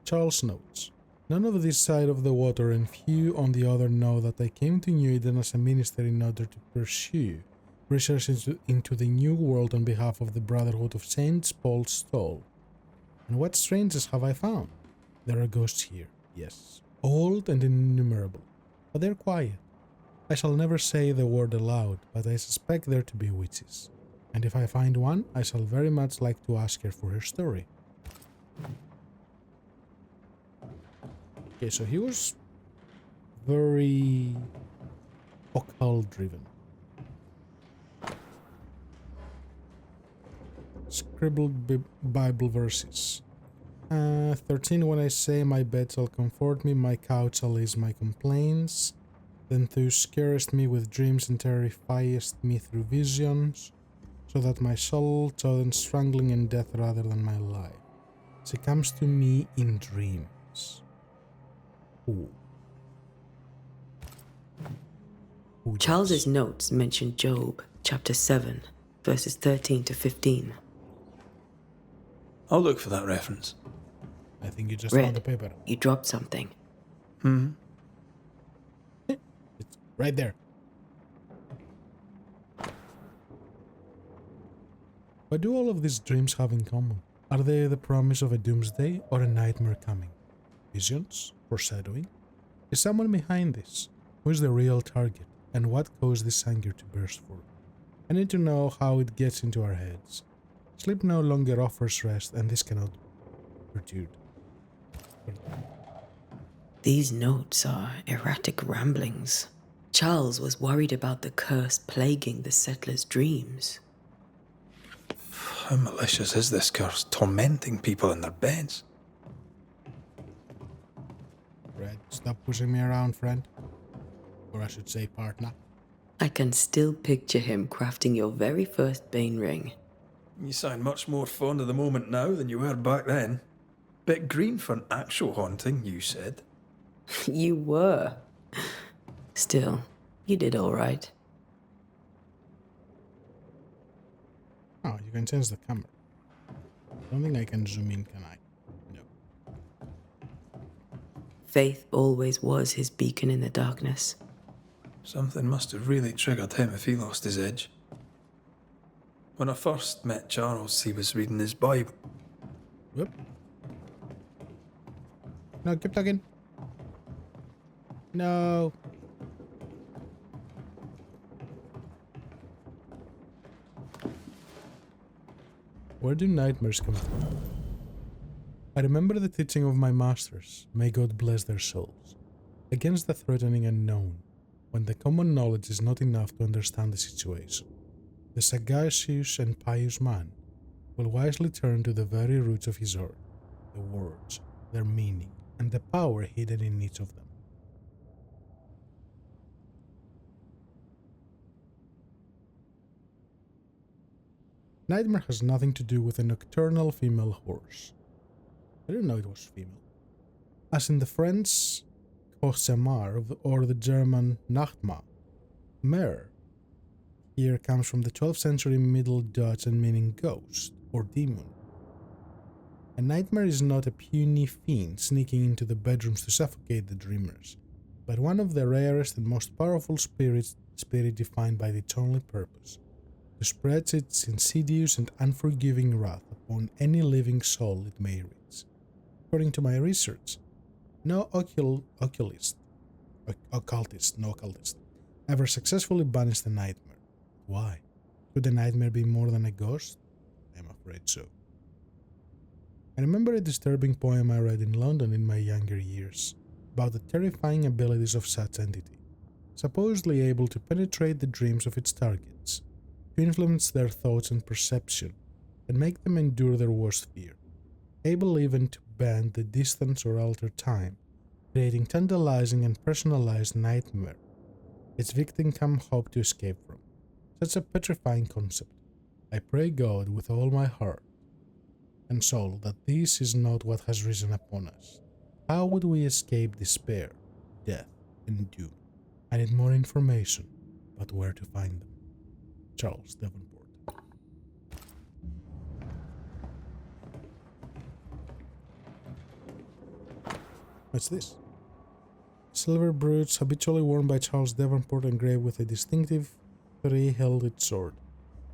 Charles notes. None of this side of the water and few on the other know that I came to New Eden as a minister in order to pursue research into the new world on behalf of the Brotherhood of Saints Paul Stoll. And what strangers have I found? There are ghosts here, yes, old and innumerable, but they're quiet. I shall never say the word aloud, but I suspect there to be witches. And if I find one, I shall very much like to ask her for her story. Okay, so he was very occult driven. Scribbled Bible verses. 13 when I say my bed shall comfort me, my couch shall ease my complaints. Then thou scarest me with dreams and terrifiest me through visions, so that my soul chosen strangling in death rather than my life. She comes to me in dreams. Ooh.
Charles's notes mention Job, chapter 7, verses 13 to 15.
I'll look for that reference.
I think you just
Red,
found the paper.
You dropped something.
It's right there. What do all of these dreams have in common? Are they the promise of a doomsday or a nightmare coming? Visions? Foreshadowing? Is someone behind this? Who is the real target? And what caused this anger to burst forth? I need to know how it gets into our heads. Sleep no longer offers rest, and this cannot be pursued.
These notes are erratic ramblings. Charles was worried about the curse plaguing the settlers' dreams.
How malicious is this curse, tormenting people in their beds?
Fred, stop pushing me around, friend. Or I should say partner.
I can still picture him crafting your very first Bane ring.
You sound much more fond of the moment now than you were back then. Bit green for an actual haunting, you said.
You were. Still, you did all right.
Oh, you can change the camera. I don't think I can zoom in, can I? No.
Faith always was his beacon in the darkness.
Something must have really triggered him if he lost his edge. When I first met Charles, he was reading his Bible.
Whoop. No, keep talking. No. Where do nightmares come from? I remember the teaching of my masters, may God bless their souls, against the threatening unknown, when the common knowledge is not enough to understand the situation. The sagacious and pious man will wisely turn to the very roots of his art, the words, their meaning, and the power hidden in each of them. Nightmare has nothing to do with a nocturnal female horse. I didn't know it was female. As in the French Cauchemar or the German Nachtmahr, mare here comes from the 12th century Middle Dutch and meaning ghost or demon. A nightmare is not a puny fiend sneaking into the bedrooms to suffocate the dreamers, but one of the rarest and most powerful spirit defined by its only purpose, to spread its insidious and unforgiving wrath upon any living soul it may reach. According to my research, no occultist ever successfully banished a nightmare. Why? Could a nightmare be more than a ghost? I'm afraid so. I remember a disturbing poem I read in London in my younger years about the terrifying abilities of such entity, supposedly able to penetrate the dreams of its targets, to influence their thoughts and perception, and make them endure their worst fear, able even to bend the distance or alter time, creating tantalizing and personalized nightmare its victim can hope to escape from. Such a petrifying concept. I pray God with all my heart and soul that this is not what has risen upon us. How would we escape despair, death, and doom? I need more information, but where to find them? Charles Davenport. What's this? Silver brooch habitually worn by Charles Davenport, engraved with a distinctive three-hilted sword.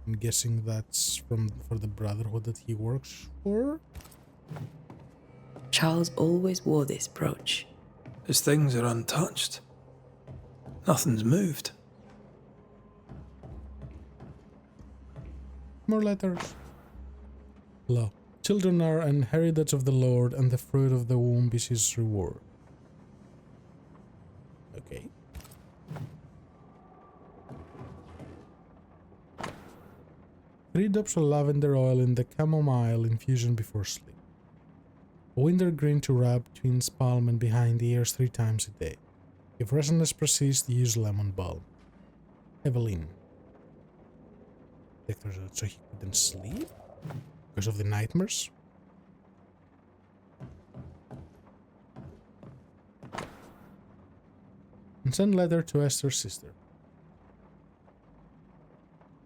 I'm guessing that's for the brotherhood that he works for?
Charles always wore this brooch.
His things are untouched. Nothing's moved.
More letters. Lo, children are an heritage of the Lord, and the fruit of the womb is his reward. Okay. Three drops of lavender oil in the chamomile infusion before sleep. Wintergreen to rub twins' palm and behind the ears 3 times a day. If restlessness persists, use lemon balm. Evelyn. So he couldn't sleep? Because of the nightmares? And send letter to Esther's sister.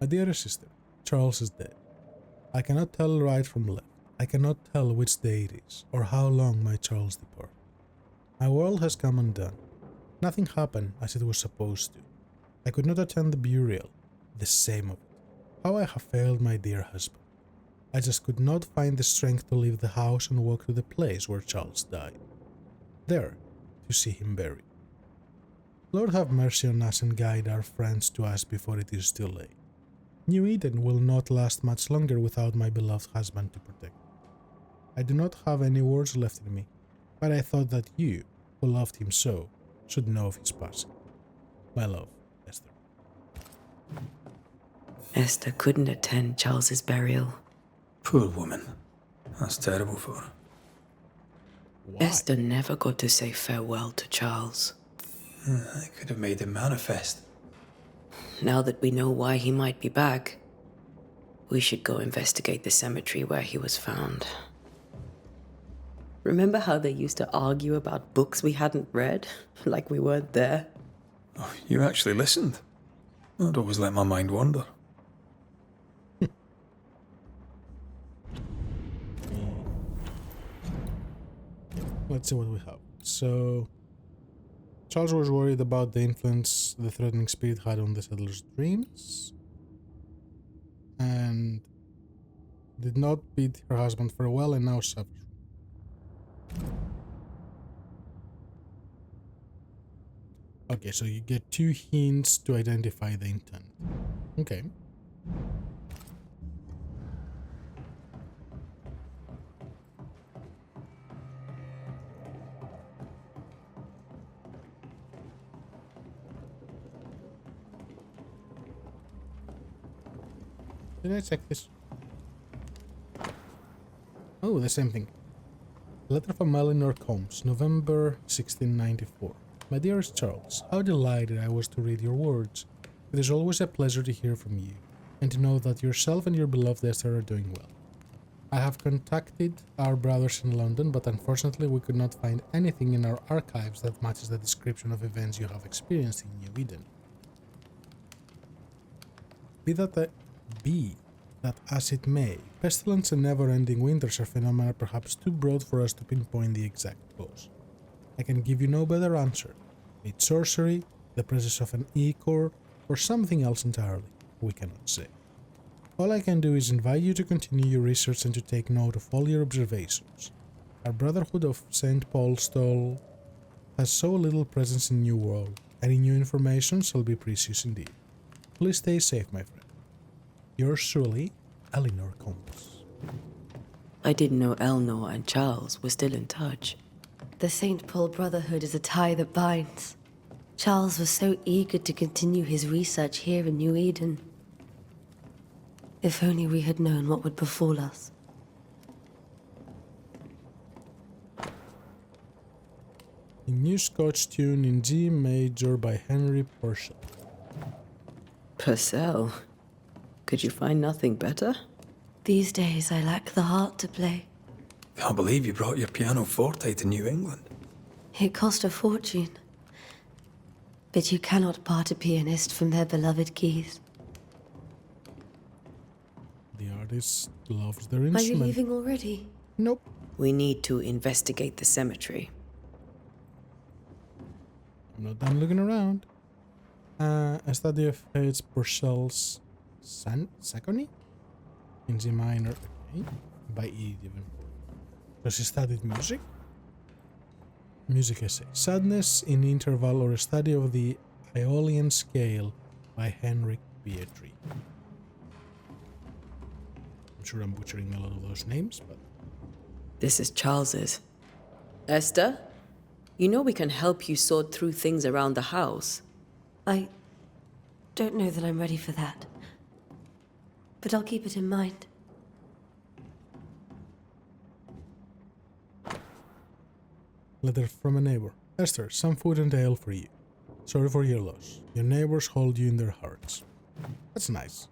My dearest sister, Charles is dead. I cannot tell right from left. I cannot tell which day it is, or how long my Charles departed. My world has come undone. Nothing happened as it was supposed to. I could not attend the burial. The shame of it. How I have failed my dear husband. I just could not find the strength to leave the house and walk to the place where Charles died. There, to see him buried. Lord have mercy on us and guide our friends to us before it is too late. New Eden will not last much longer without my beloved husband to protect me. I do not have any words left in me, but I thought that you, who loved him so, should know of his passing. My love, Esther.
Esther couldn't attend Charles's burial.
Poor woman. That's terrible for her.
Why?
Esther never got to say farewell to Charles.
I could have made him manifest.
Now that we know why he might be back, we should go investigate the cemetery where he was found. Remember how they used to argue about books we hadn't read? Like we weren't there?
Oh, you actually listened? I'd always let my mind wander.
Let's see what we have. So, Charles was worried about the influence the threatening spirit had on the settlers' dreams, and did not bid her husband farewell and now suffers. Okay, so you get 2 hints to identify the intent. Okay. Did I check this? Oh, the same thing. Letter from Eleanor Combs, November 1694. My dearest Charles, how delighted I was to read your words. It is always a pleasure to hear from you, and to know that yourself and your beloved Esther are doing well. I have contacted our brothers in London, but unfortunately we could not find anything in our archives that matches the description of events you have experienced in New Eden. Be that as it may, pestilence and never-ending winters are phenomena perhaps too broad for us to pinpoint the exact cause. I can give you no better answer. Be it sorcery, the presence of an E-core, or something else entirely, we cannot say. All I can do is invite you to continue your research and to take note of all your observations. Our Brotherhood of St. Paul's Toll has so little presence in New World. Any new information shall be precious indeed. Please stay safe, my friend. Yours truly, Eleanor Combs.
I didn't know Eleanor and Charles were still in touch.
The St. Paul Brotherhood is a tie that binds. Charles was so eager to continue his research here in New Eden. If only we had known what would befall us.
A new Scotch tune in G major by Henry Purcell.
Purcell? Could you find nothing better?
These days I lack the heart to play.
Can't believe you brought your pianoforte to New England.
It cost a fortune. But you cannot part a pianist from their beloved keys.
The artist loves their
Are you
instrument.
leaving already?
Nope.
We need to investigate the cemetery.
I'm not done looking around. A study of H. Purcell's Sacony? In G minor, okay. By E even. Does he studied music? Music essay. Sadness in Interval, or a study of the Aeolian scale by Henrik Pietri. I'm sure I'm butchering a lot of those names, but...
This is Charles's. Esther? You know we can help you sort through things around the house.
I don't know that I'm ready for that. But I'll keep it in mind.
Letter from a neighbor. Esther, some food and ale for you. Sorry for your loss. Your neighbors hold you in their hearts. That's nice.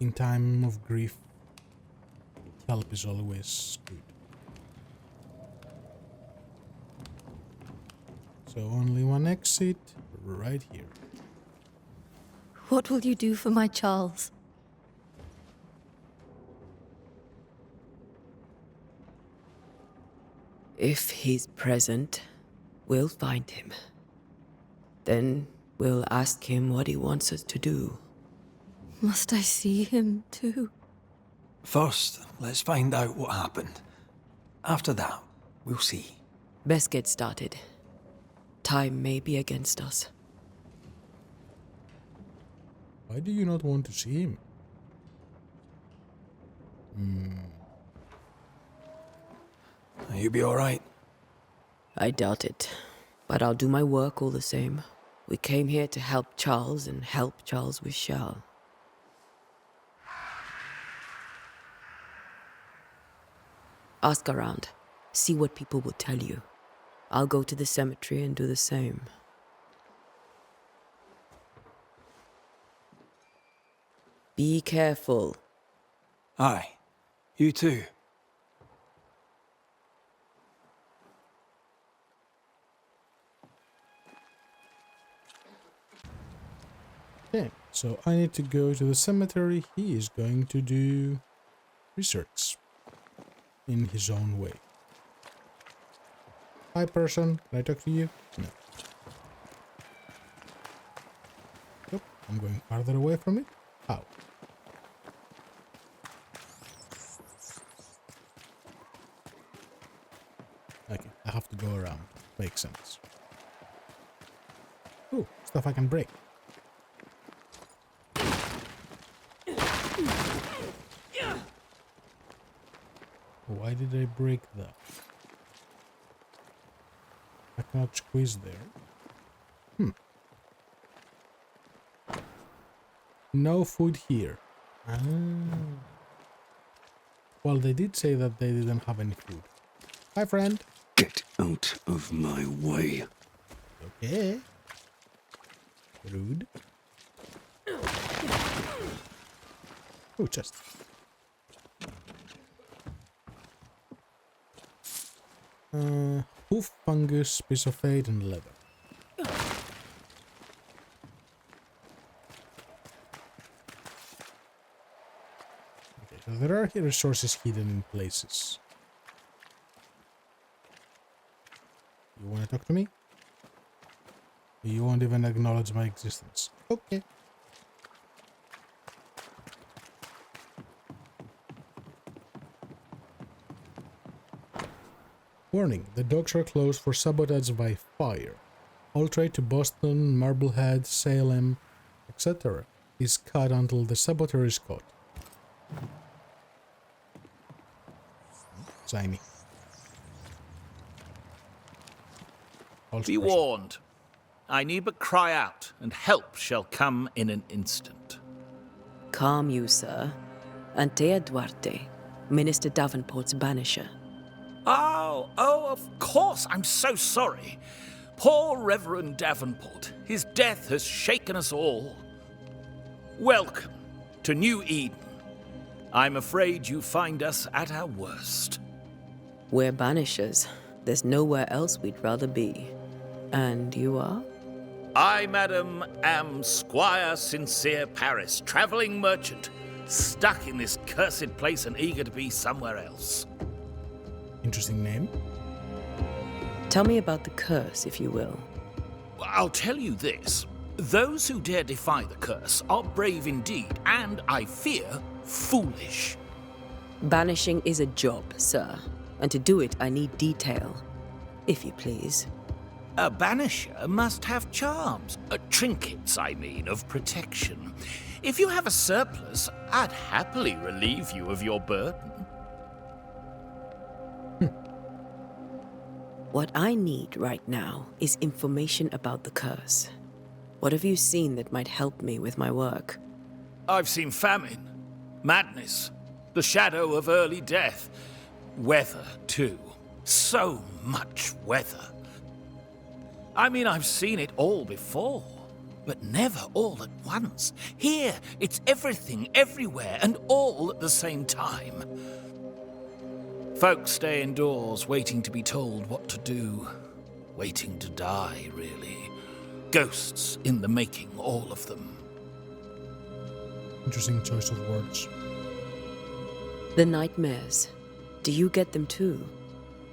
In time of grief, help is always good. So only one exit, right here.
What will you do for my Charles?
If he's present, we'll find him. Then we'll ask him what he wants us to do.
Must I see him too?
First, let's find out what happened. After that, we'll see.
Best get started. Time may be against us.
Why do you not want to see him?
You be alright?
I doubt it. But I'll do my work all the same. We came here to help Charles, and help Charles we shall. Ask around. See what people will tell you. I'll go to the cemetery and do the same. Be careful.
Aye. You too.
Okay, so I need to go to the cemetery. He is going to do research in his own way. Hi, person. Can I talk to you? No. Nope. I'm going farther away from it. How? Okay, I have to go around. Makes sense. Ooh, stuff I can break. Why did I break that? I cannot squeeze there. No food here. Ah. Well, they did say that they didn't have any food. Hi, friend.
Get out of my way.
Okay. Rude. Oh, chest. Hoof, fungus, piece of eight, and leather. Okay, so there are resources hidden in places. You want to talk to me? You won't even acknowledge my existence. Okay. Warning, the docks are closed for sabotage by fire. All trade to Boston, Marblehead, Salem, etc. is cut until the saboteur is caught. Shiny.
Be warned. I need but cry out, and help shall come in an instant.
Calm you, sir. Antea Duarte, Minister Davenport's banisher.
Oh, of course. I'm so sorry. Poor Reverend Davenport. His death has shaken us all. Welcome to New Eden. I'm afraid you find us at our worst.
We're banishers. There's nowhere else we'd rather be. And you are?
I, madam, am Squire Sincere Paris, travelling merchant, stuck in this cursed place and eager to be somewhere else.
Interesting name.
Tell me about the curse, if you will.
I'll tell you this. Those who dare defy the curse are brave indeed, and, I fear, foolish.
Banishing is a job, sir. And to do it, I need detail. If you please.
A banisher must have charms. Trinkets, I mean, of protection. If you have a surplus, I'd happily relieve you of your burden.
What I need right now is information about the curse. What have you seen that might help me with my work?
I've seen famine, madness, the shadow of early death. Weather, too. So much weather. I mean, I've seen it all before, but never all at once. Here, it's everything, everywhere, and all at the same time. Folks stay indoors, waiting to be told what to do. Waiting to die, really. Ghosts in the making, all of them.
Interesting choice of words.
The nightmares. Do you get them too?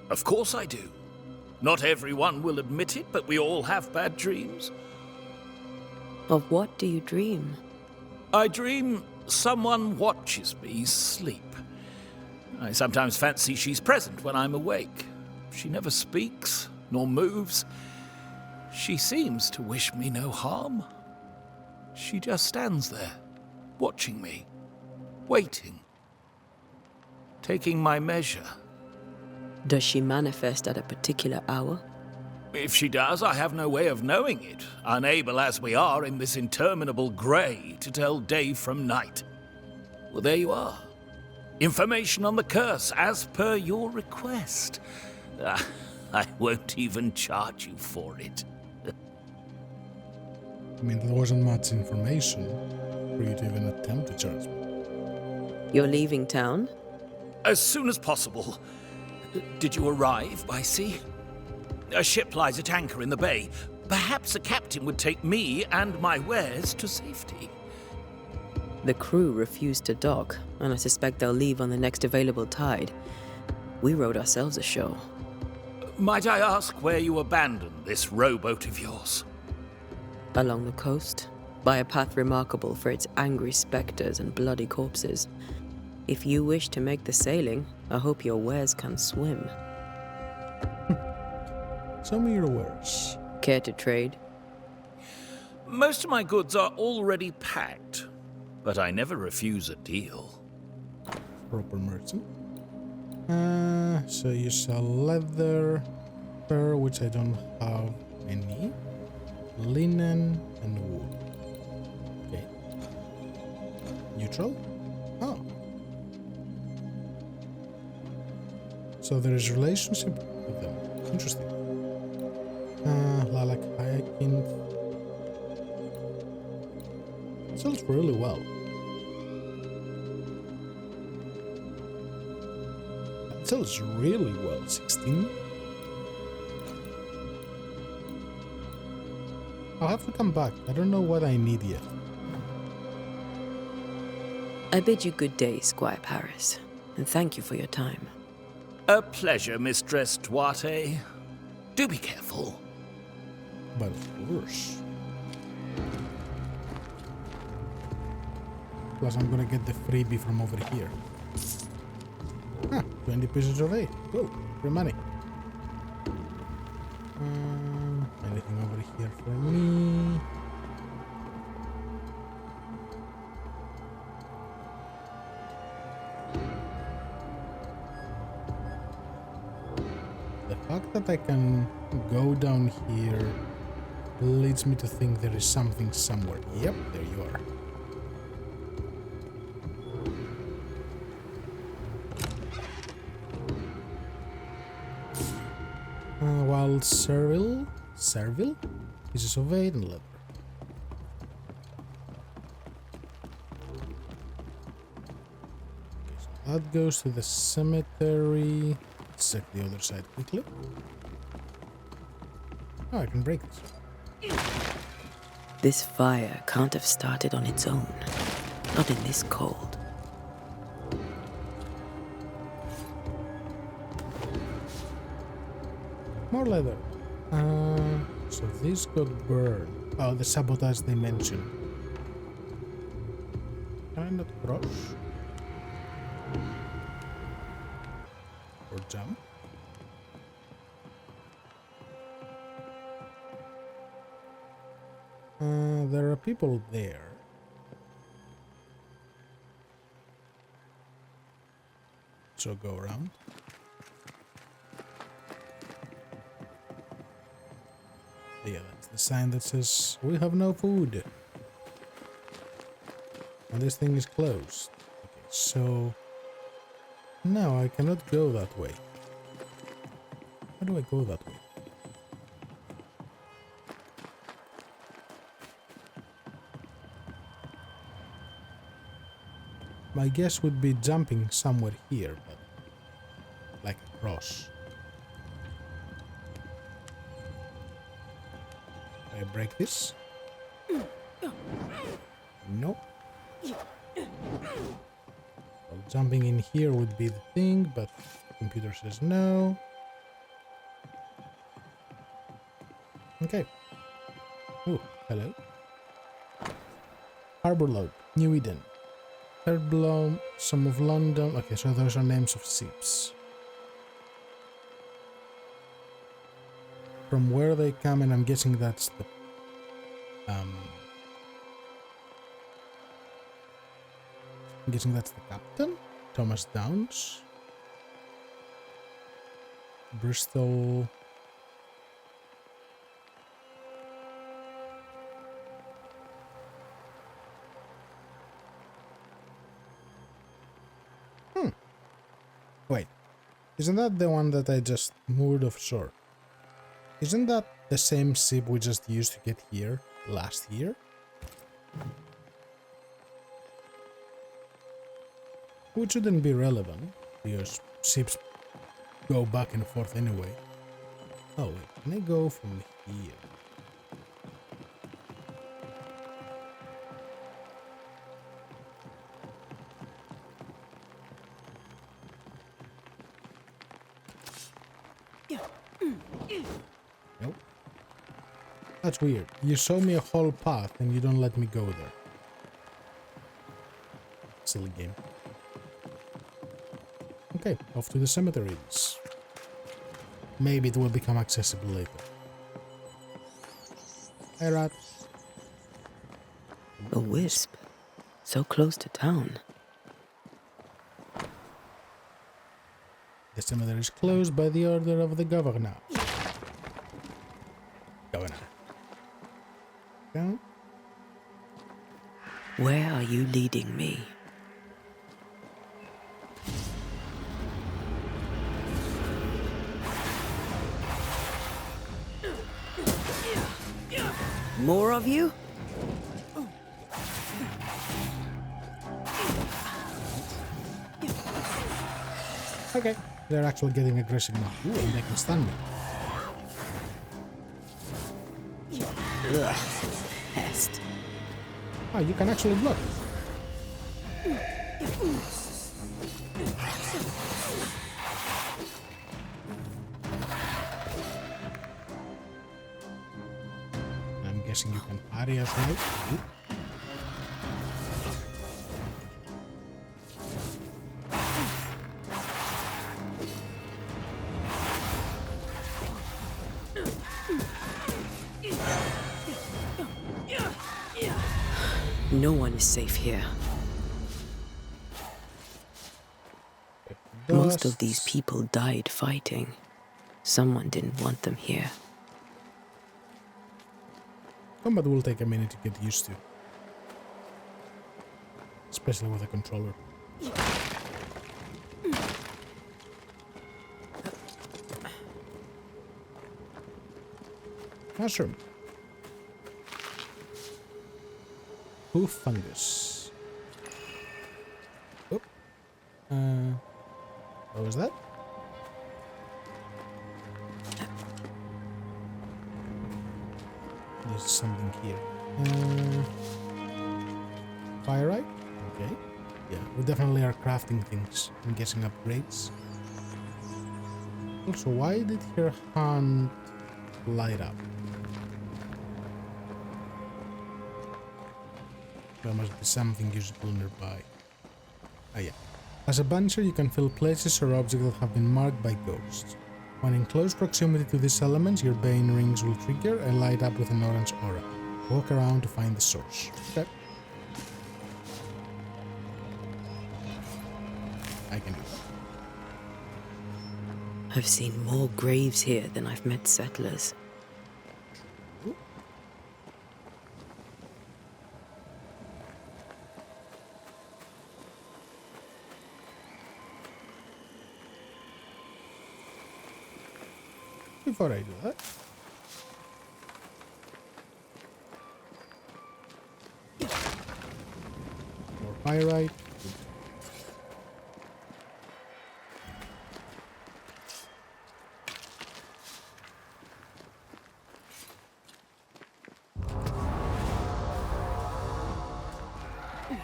Of course I do. Not everyone will admit it, but we all have bad dreams.
Of what do you dream?
I dream someone watches me sleep. I sometimes fancy she's present when I'm awake. She never speaks, nor moves. She seems to wish me no harm. She just stands there, watching me, waiting, taking my measure.
Does she manifest at a particular hour?
If she does, I have no way of knowing it, unable as we are in this interminable grey to tell day from night. Well, there you are. Information on the curse, as per your request. I won't even charge you for it.
I mean, there wasn't much information for you to even attempt to charge me.
You're leaving town?
As soon as possible. Did you arrive by sea? A ship lies at anchor in the bay. Perhaps a captain would take me and my wares to safety.
The crew refused to dock, and I suspect they'll leave on the next available tide. We rode ourselves ashore.
Might I ask where you abandoned this rowboat of yours?
Along the coast, by a path remarkable for its angry specters and bloody corpses. If you wish to make the sailing, I hope your wares can swim.
Show me your wares.
Care to trade?
Most of my goods are already packed, but I never refuse a deal.
Proper merchant. So you sell leather, fur, which I don't have any, linen, and wool. Okay. Neutral? Oh. So there is relationship with them. Interesting. Lilac Hyacinth. It sells really well. It sells really well. 16. I'll have to come back. I don't know what I need yet.
I bid you good day, Squire Paris, and thank you for your time.
A pleasure, Mistress Duarte. Do be careful.
But of course. Plus I'm gonna get the freebie from over here. 20 pieces of 8. Cool. Free money. Anything over here for me? The fact that I can go down here leads me to think there is something somewhere. Yep, there you are. Wild Servile? Pieces of 8 and leather. Okay, so that goes to the cemetery. Let's check the other side quickly. Oh, I can break this.
This fire can't have started on its own. Not in this cold.
More leather. So this got burned. Oh, the sabotage they mentioned. Can I not cross? Or jump? There are people there. So go around. Yeah, that's the sign that says we have no food. And this thing is closed. Okay, so no, I cannot go that way. How do I go that way? My guess would be jumping somewhere here, but like across. Can I break this? Nope. Well, jumping in here would be the thing, but the computer says no. Okay. Oh, hello. Harbor Load, New Eden. Third Blow, some of London. Okay, so those are names of ships. From where they come, and I'm guessing that's the I'm guessing that's the captain, Thomas Downs. Bristol. Wait, isn't that the one that I just moored offshore? Isn't that the same ship we just used to get here last year? Which shouldn't be relevant, because ships go back and forth anyway. Oh wait, can I go from here? Nope. That's weird. You show me a whole path and you don't let me go there. Silly game. Okay, off to the cemeteries. Maybe it will become accessible later. Hey, rat.
A wisp. So close to town.
The cemetery is closed by the order of the governor.
Where are you leading me?
More of you?
Okay, they're actually getting aggressive now. Ooh, and they can stun me.
Ugh, pest.
Oh, you can actually block. I'm guessing you can parry as well. Ooh.
No one is safe here. Most of these people died fighting. Someone didn't want them here.
Combat will take a minute to get used to. Especially with a controller. Mushroom. Hoof fungus. Oh. What was that? There's something here. Firelight? Okay. Yeah, we definitely are crafting things. I'm guessing upgrades. Also, why did her hand light up? There must be something usable nearby. Ah, yeah. As a Banisher, you can fill places or objects that have been marked by ghosts. When in close proximity to these elements, your Bane rings will trigger and light up with an orange aura. Walk around to find the source. Okay. I can do that.
I've seen more graves here than I've met settlers.
Before I do that, more pyrite.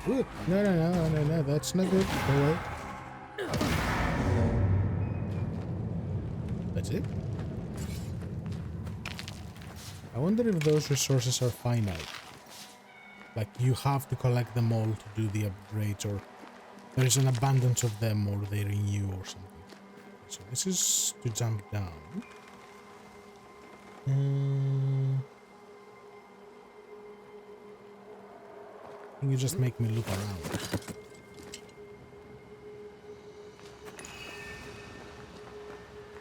Good. No, that's not good. Go away. That's it. I wonder if those resources are finite. Like, you have to collect them all to do the upgrades, or there is an abundance of them, or they renew, or something. So this is to jump down. You just make me look around.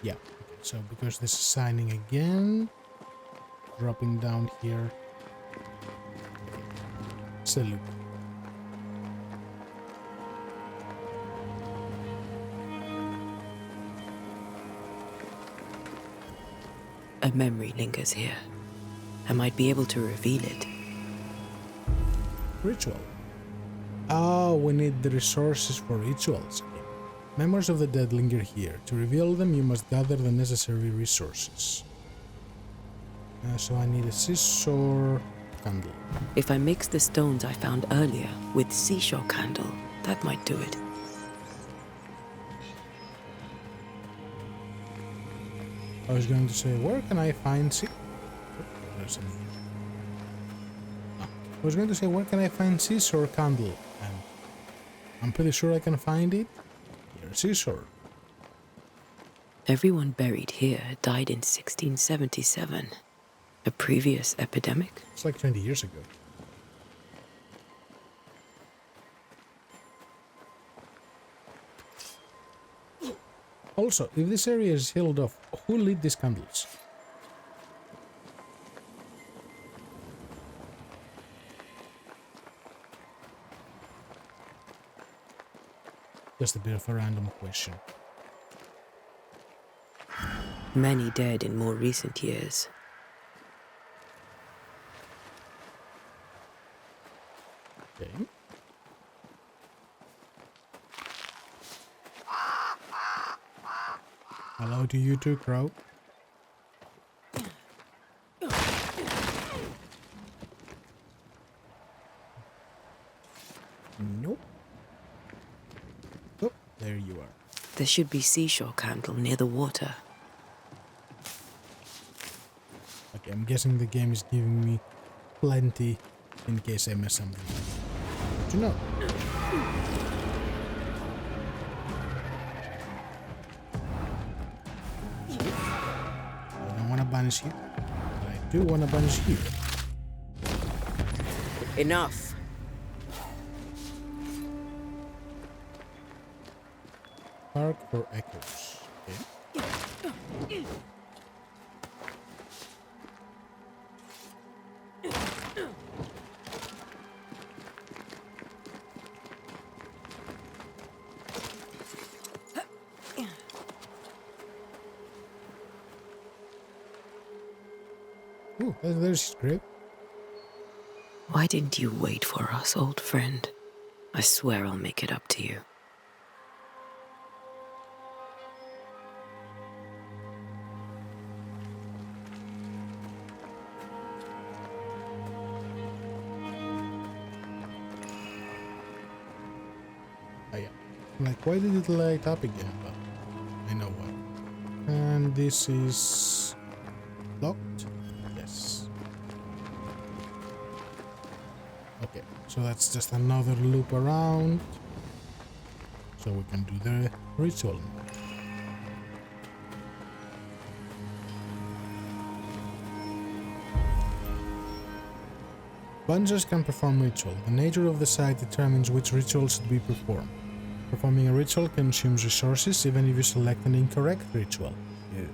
Yeah, okay, so because this is signing again, dropping down here. Salute.
A memory lingers here. I might be able to reveal it.
Ritual. Oh, we need the resources for rituals. Memories of the dead linger here. To reveal them, you must gather the necessary resources. So I need a scissor candle.
If I mix the stones I found earlier with seashore candle, that might do it.
I was going to say, where can I find I was going to say, where can I find scissor candle? And I'm pretty sure I can find it. Here, scissor.
Everyone buried here died in 1677. A previous epidemic?
It's like 20 years ago. Also, if this area is sealed off, who lit these candles? Just a bit of a random question.
Many dead in more recent years.
Okay. Hello to you too, Crow. Nope. Oh, there you are.
There should be seashore candle near the water.
Okay, I'm guessing the game is giving me plenty in case I mess something up. To know. I don't want to banish you, but I do want to banish you.
Enough.
Park for echoes. Okay. Ooh, there's his grave.
Why didn't you wait for us, old friend? I swear I'll make it up to you.
Oh yeah. Like, why did it light up again? But I know why. And this is locked? Yes. Okay, so that's just another loop around. So we can do the ritual now. Banishers can perform ritual. The nature of the site determines which ritual should be performed. Performing a ritual consumes resources even if you select an incorrect ritual. Yeah.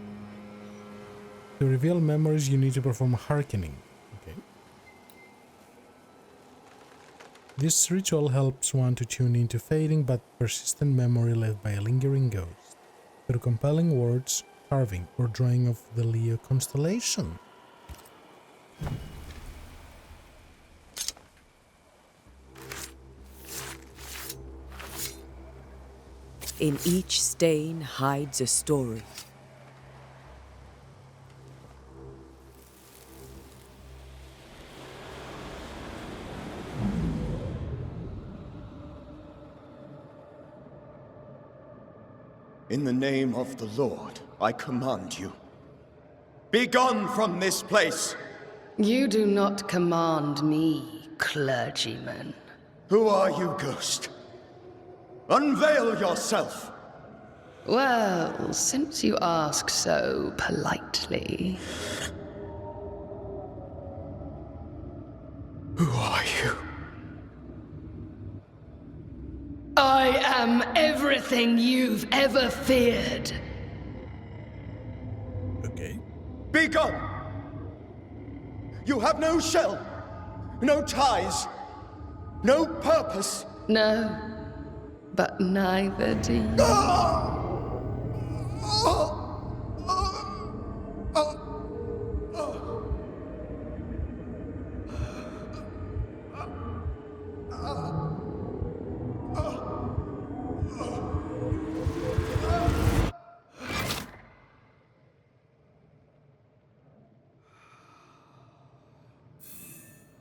To reveal memories, you need to perform hearkening. Okay. This ritual helps one to tune into fading but persistent memory left by a lingering ghost through compelling words, carving, or drawing of the Leo constellation.
In each stain hides a story.
In the name of the Lord, I command you. Be gone from this place!
You do not command me, clergyman.
Who are you, ghost? Unveil yourself!
Well, since you ask so politely.
Who are you?
I am everything you've ever feared.
Okay.
Be gone! You have no shell, no ties, no purpose.
No, but neither do you.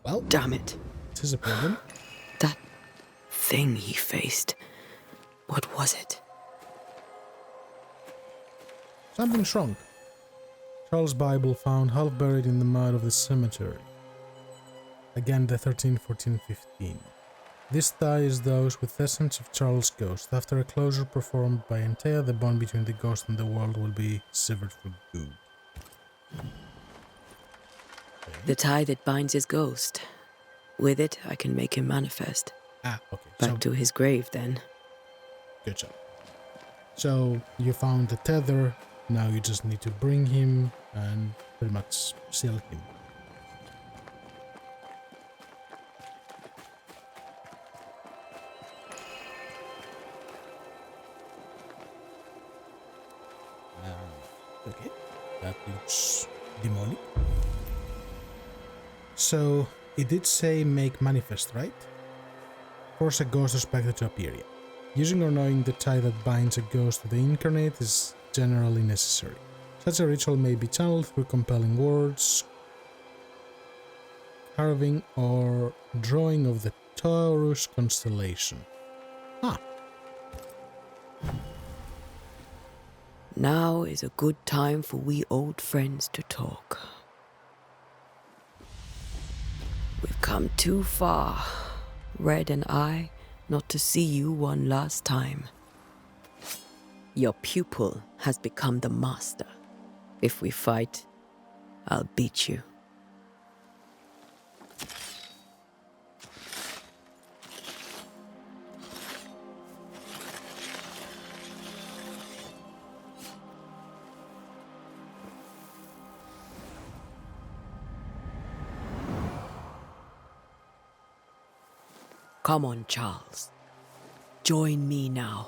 Well,
damn it.
This is a problem.
That thing he faced. What was it?
Something shrunk. Charles' Bible found half buried in the mud of the cemetery. Again, the 13, 14, 15. This ties those with essence of Charles' ghost. After a closure performed by Antea, the bond between the ghost and the world will be severed for good.
The tie that binds his ghost. With it, I can make him manifest.
Ah, okay.
Back to his grave, then.
Good job. So, you found the tether, now you just need to bring him and pretty much seal him. Okay, that looks demonic. So, it did say make manifest, right? force a ghost or spectre to appear yet. Using or knowing the tie that binds a ghost to the incarnate is generally necessary. Such a ritual may be channeled through compelling words, carving, or drawing of the Taurus constellation. Ah.
Now is a good time for we old friends to talk. We've come too far, Red and I, not to see you one last time. Your pupil has become the master. If we fight, I'll beat you. Come on, Charles. Join me now.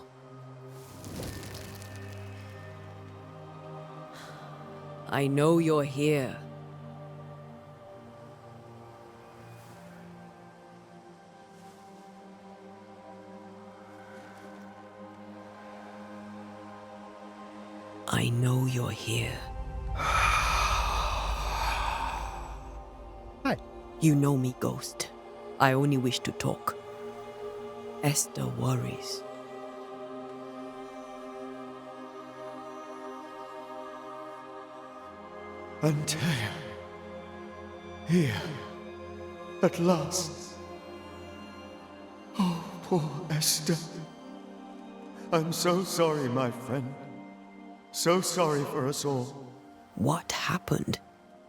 I know you're here. I know you're here.
Hi.
You know me, Ghost. I only wish to talk. Esther worries.
Antea. Here. At last. Oh, poor Esther. I'm so sorry, my friend. So sorry for us all.
What happened?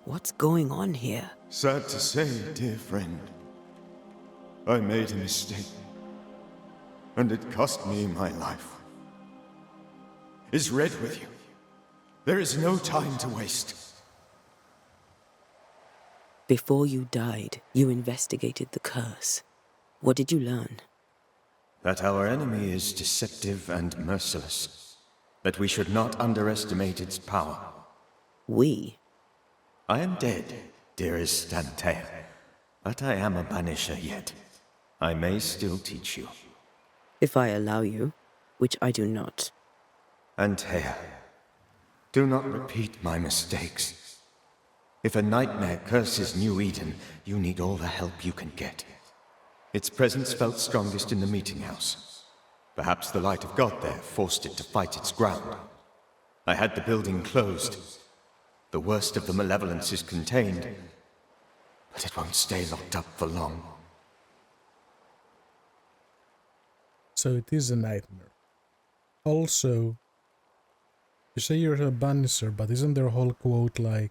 What's going on here?
Sad to say, dear friend, I made a mistake, and it cost me my life. Is Red with you? There is no time to waste.
Before you died, you investigated the curse. What did you learn?
That our enemy is deceptive and merciless. That we should not underestimate its power.
We?
I am dead, dearest Antea, but I am a Banisher yet. I may still teach you.
If I allow you, which I do not.
Antea, do not repeat my mistakes. If a nightmare curses New Eden, you need all the help you can get. Its presence felt strongest in the meeting house. Perhaps the light of God there forced it to fight its ground. I had the building closed. The worst of the malevolence is contained, but it won't stay locked up for long.
So it is a nightmare. Also, you say you're a Banisher, but isn't there a whole quote like,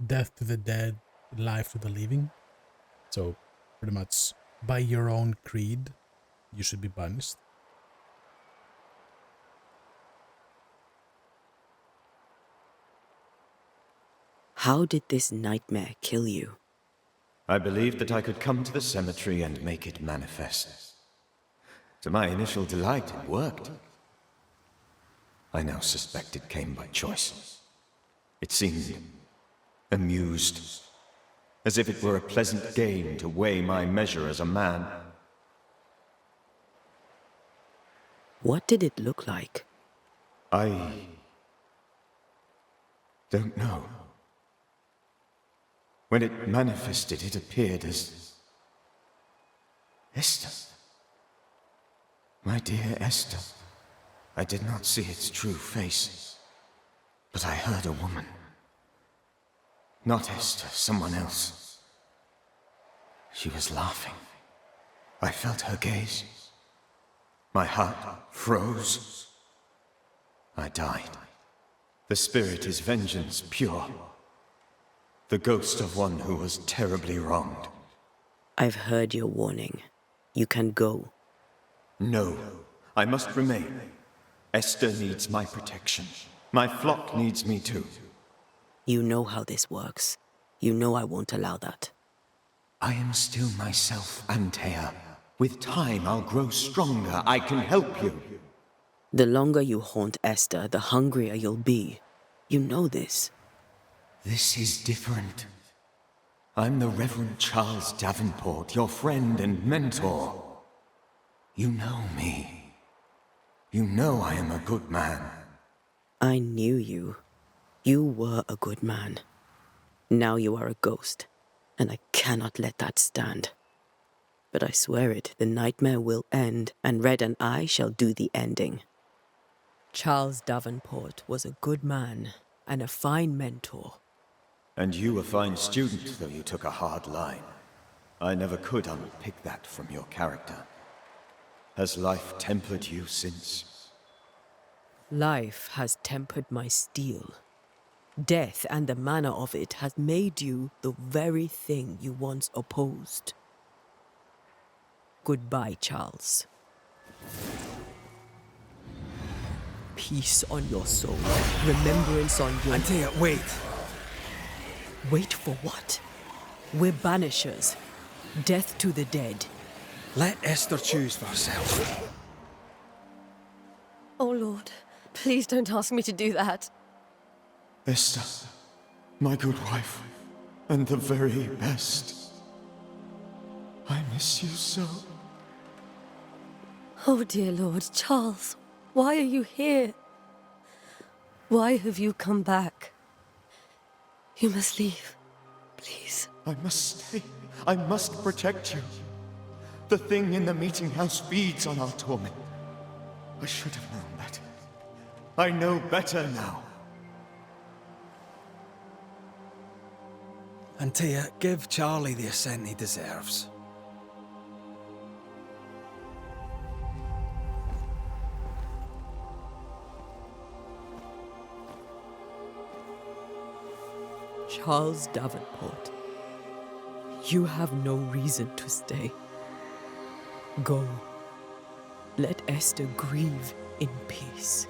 death to the dead, life to the living? So, pretty much, by your own creed, you should be banished.
How did this nightmare kill you?
I believed that I could come to the cemetery and make it manifest. To my initial delight, it worked. I now suspect it came by choice. It seemed amused, as if it were a pleasant game to weigh my measure as a man.
What did it look like?
I don't know. When it manifested, it appeared as Esther. My dear Esther. I did not see its true face, but I heard a woman. Not Esther, someone else. She was laughing. I felt her gaze. My heart froze. I died. The spirit is vengeance pure. The ghost of one who was terribly wronged.
I've heard your warning. You can go.
No, I must remain. Esther needs my protection. My flock needs me too.
You know how this works. You know I won't allow that.
I am still myself, Antea. With time, I'll grow stronger. I can help you.
The longer you haunt Esther, the hungrier you'll be. You know this.
This is different. I'm the Reverend Charles Davenport, your friend and mentor. You know me. You know I am a good man.
I knew you. You were a good man. Now you are a ghost, and I cannot let that stand. But I swear it, the nightmare will end, and Red and I shall do the ending. Charles Davenport was a good man and a fine mentor.
And you a fine student, though you took a hard line. I never could unpick that from your character. Has life tempered you since?
Life has tempered my steel. Death and the manner of it has made you the very thing you once opposed. Goodbye, Charles. Peace on your soul. Remembrance on your...
Antea, wait.
Wait for what? We're banishers. Death to the dead.
Let Esther choose for herself.
Oh, Lord, please don't ask me to do that.
Esther, my good wife, and the very best. I miss you so.
Oh, dear Lord, Charles, why are you here? Why have you come back? You must leave, please.
I must stay. I must protect you. The thing in the meeting house feeds on our torment. I should have known better. I know better now.
Antea, give Charlie the ascent he deserves.
Charles Davenport, you have no reason to stay. Go. Let Esther grieve in peace.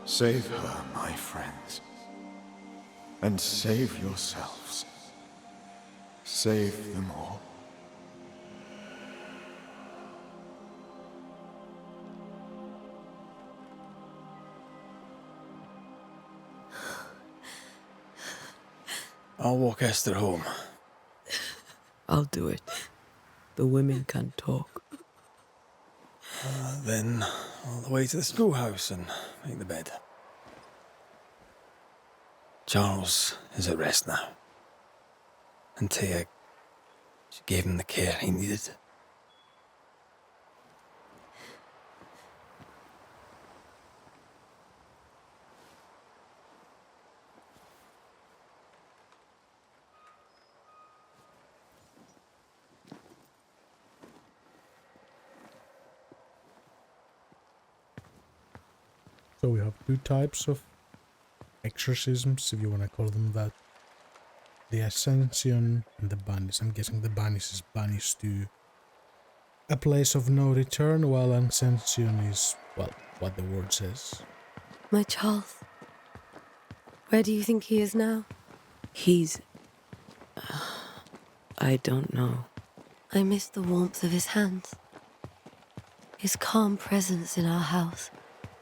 Save her, my friends. And save yourselves. Save them all.
I'll walk Esther home.
I'll do it. The women can talk.
Then all the way to the schoolhouse and make the bed. Charles is at rest now. Antea, she gave him the care he needed.
So we have two types of exorcisms, if you want to call them that. The Ascension and the Banish. I'm guessing the Banish is banished to a place of no return, while Ascension is, well, what the word says.
My Charles, where do you think he is now?
He's... I don't know.
I miss the warmth of his hands. His calm presence in our house.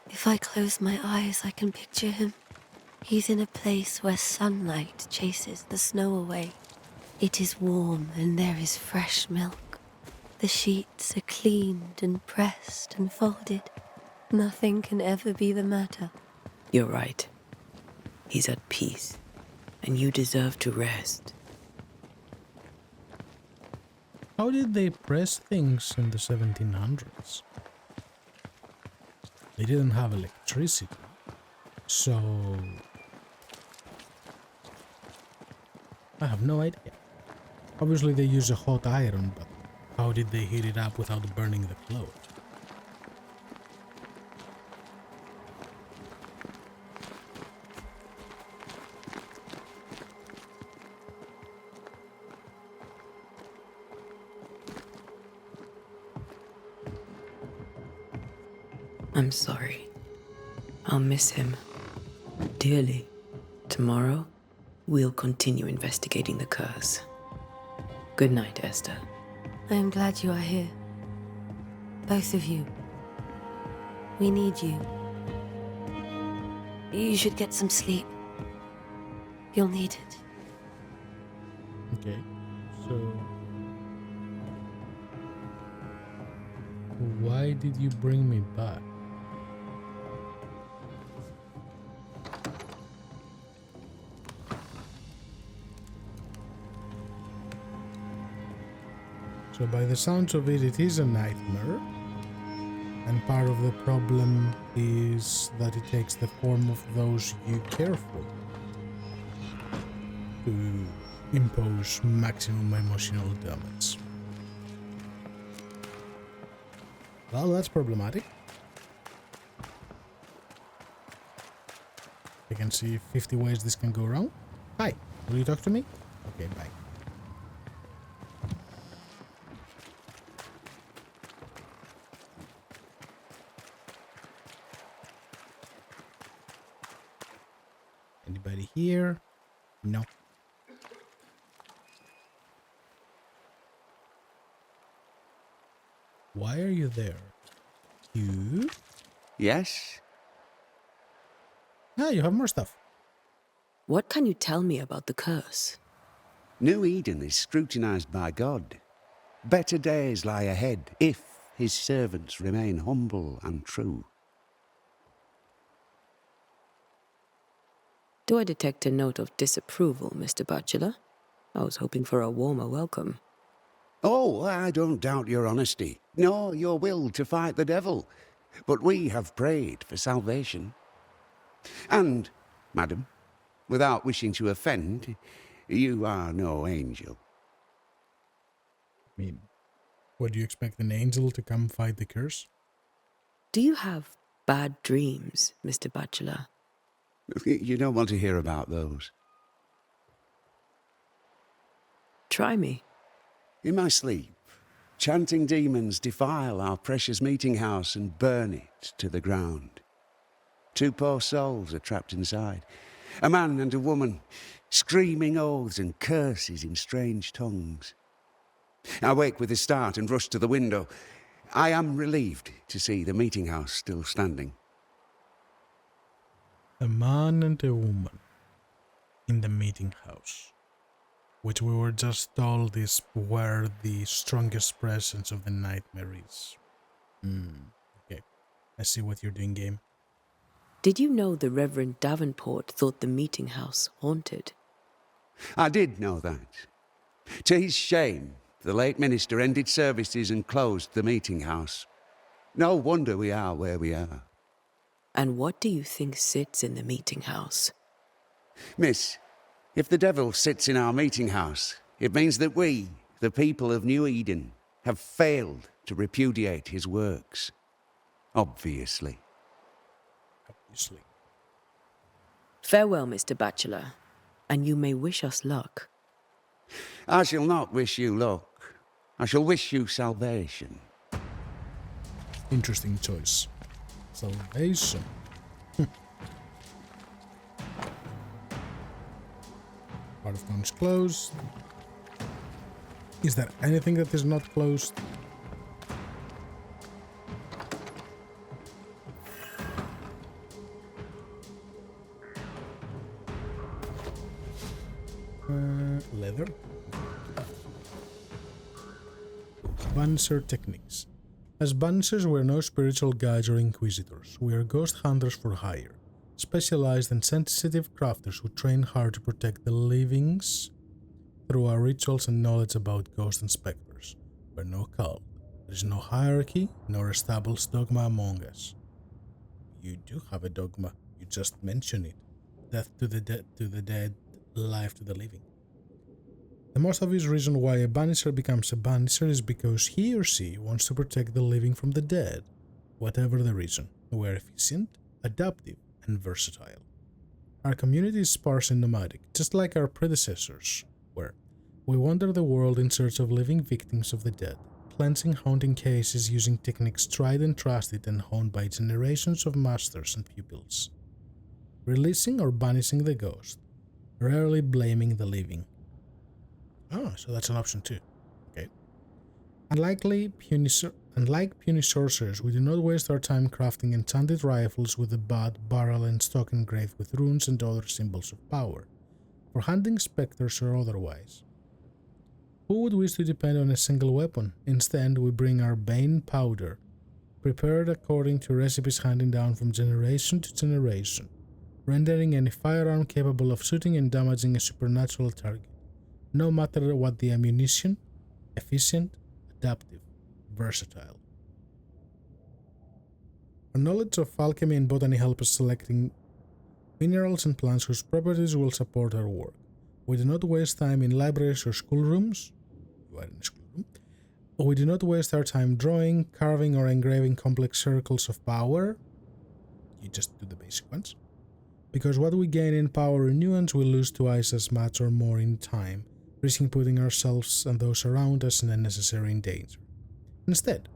If I close my eyes, I can picture him. He's in a place where sunlight chases the snow away. It is warm and there is fresh milk. The sheets are cleaned and pressed and folded. Nothing can ever be the matter.
You're right. He's at peace, and you deserve to rest.
How did they press things in the 1700s? They didn't have electricity, so I have no idea. Obviously they use a hot iron, but how did they heat it up without burning the clothes?
I'm sorry. I'll miss him dearly. Tomorrow, we'll continue investigating the curse. Good night, Esther.
I am glad you are here. Both of you. We need you. You should get some sleep. You'll need it.
Okay, so why did you bring me back? So by the sounds of it, it is a nightmare. And part of the problem is that it takes the form of those you care for to impose maximum emotional damage. Well, that's problematic. I can see 50 ways this can go wrong. Hi, will you talk to me? Okay, bye. Anybody here? No. Why are you there? You?
Yes?
Ah, you have more stuff.
What can you tell me about the curse?
New Eden is scrutinized by God. Better days lie ahead if his servants remain humble and true.
Do I detect a note of disapproval, Mr. Bachelor? I was hoping for a warmer welcome.
Oh, I don't doubt your honesty, nor your will to fight the devil. But we have prayed for salvation. And, madam, without wishing to offend, you are no angel.
I mean, what do you expect an angel to come fight the curse?
Do you have bad dreams, Mr. Bachelor?
You don't want to hear about those.
Try me.
In my sleep, chanting demons defile our precious meeting house and burn it to the ground. 2 poor souls are trapped inside. A man and a woman, screaming oaths and curses in strange tongues. I wake with a start and rush to the window. I am relieved to see the meeting house still standing.
A man and a woman in the meeting house, which we were just told is where the strongest presence of the nightmare is. Okay, I see what you're doing, game.
Did you know the Reverend Davenport thought the meeting house haunted?
I did know that. To his shame, the late minister ended services and closed the meeting house. No wonder we are where we are.
And what do you think sits in the meeting house?
Miss, if the devil sits in our meeting house, it means that we, the people of New Eden, have failed to repudiate his works. Obviously.
Farewell, Mr. Bachelor, and you may wish us luck.
I shall not wish you luck. I shall wish you salvation.
Interesting choice. Salvation. Part of town is closed. Is there anything that is not closed? Leather. Banisher techniques. As Banishers, we are no spiritual guides or inquisitors. We are ghost hunters for hire, specialized and sensitive crafters who train hard to protect the livings through our rituals and knowledge about ghosts and specters. We're no cult. There is no hierarchy, nor established dogma among us. You do have a dogma. You just mention it. Death to the dead, life to the living. The most obvious reason why a Banisher becomes a Banisher is because he or she wants to protect the living from the dead, whatever the reason. We are efficient, adaptive, and versatile. Our community is sparse and nomadic, just like our predecessors were. We wander the world in search of living victims of the dead, cleansing haunting cases using techniques tried and trusted and honed by generations of masters and pupils. Releasing or banishing the ghost, rarely blaming the living. Oh, so that's an option too. Okay. Unlike Unlike puny sorcerers, we do not waste our time crafting enchanted rifles with the butt, barrel, and stock engraved with runes and other symbols of power, for hunting specters or otherwise. Who would wish to depend on a single weapon? Instead, we bring our Bane powder, prepared according to recipes handed down from generation to generation, rendering any firearm capable of shooting and damaging a supernatural target, no matter what the ammunition, efficient, adaptive, versatile. Our knowledge of alchemy and botany help us selecting minerals and plants whose properties will support our work. We do not waste time in libraries or schoolrooms. You are in a schoolroom. We do not waste our time drawing, carving, or engraving complex circles of power. You just do the basic ones. Because what we gain in power and nuance we lose twice as much or more in time, risking putting ourselves and those around us in unnecessary danger. Instead,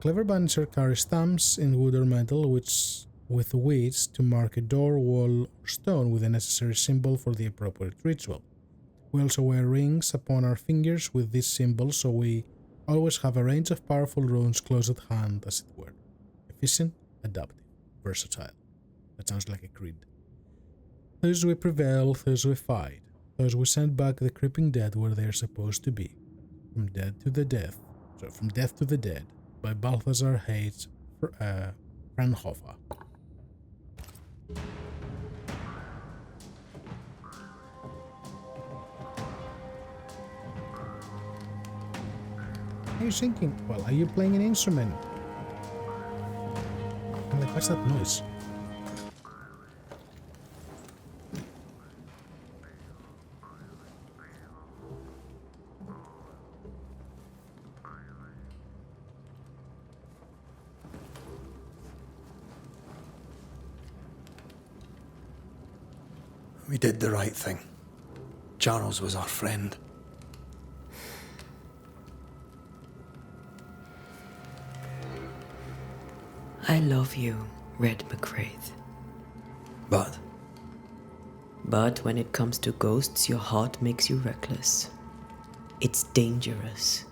clever Banisher carries stamps in wood or metal with which to mark a door, wall, or stone with the necessary symbol for the appropriate ritual. We also wear rings upon our fingers with these symbols, so we always have a range of powerful runes close at hand, as it were. Efficient, adaptive, versatile. That sounds like a creed. Thus we prevail, thus we fight, thus we send back the creeping dead where they are supposed to be. From death to the dead, by Balthazar H. Fraunhofer. Are you thinking? Well, are you playing an instrument? I'm like, what's that noise?
We did the right thing. Charles was our friend.
I love you, Red McCraith.
But
when it comes to ghosts, your heart makes you reckless. It's dangerous.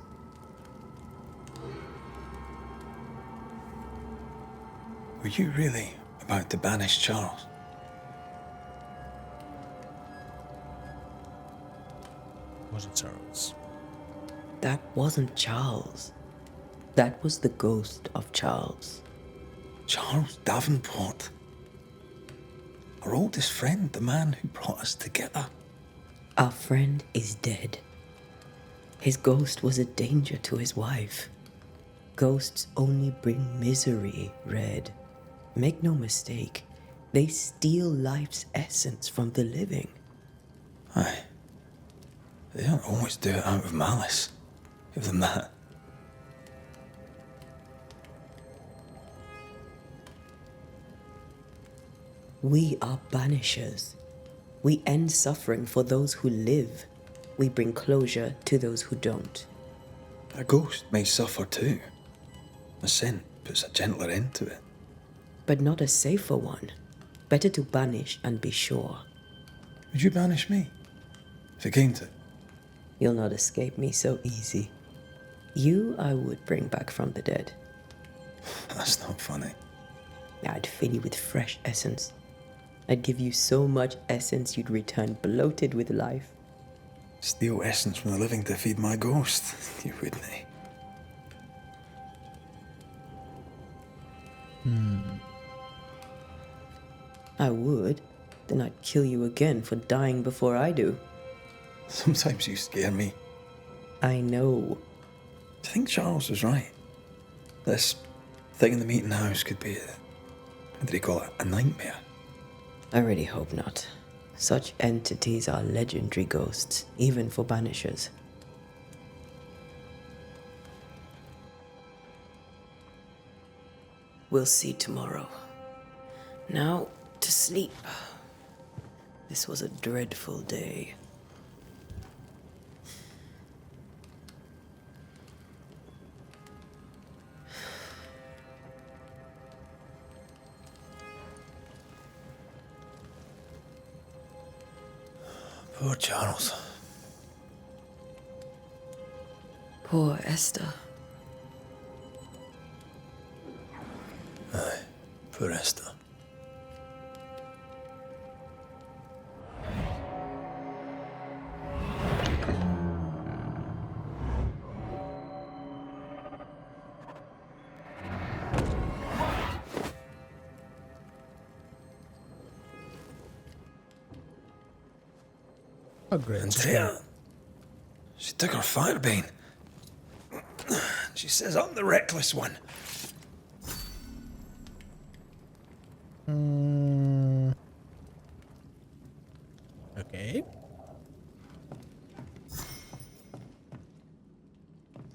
were you really about to banish Charles?
Was it Charles?
That wasn't Charles. That was the ghost of Charles.
Charles Davenport. Our oldest friend, the man who brought us together.
Our friend is dead. His ghost was a danger to his wife. Ghosts only bring misery, Red. Make no mistake, they steal life's essence from the living.
Aye. They don't always do it out of malice. Give them that.
We are banishers. We end suffering for those who live. We bring closure to those who don't.
A ghost may suffer too. A sin puts a gentler end to it.
But not a safer one. Better to banish and be sure.
Would you banish me? If it came to it?
You'll not escape me so easy. You I would bring back from the dead.
That's not funny.
I'd fill you with fresh essence. I'd give you so much essence you'd return bloated with life.
Steal essence from the living to feed my ghost. You wouldn't, eh?
I would. Then I'd kill you again for dying before I do.
Sometimes you scare me.
I know.
Do you think Charles was right? This thing in the meeting house could be what did he call it? A nightmare?
I really hope not. Such entities are legendary ghosts, even for banishers. We'll see tomorrow. Now, to sleep. This was a dreadful day.
Poor Charles.
Poor Esther.
Forrester.
Oh, great.
Andrea, she took her firebane. She says I'm the reckless one.
Okay.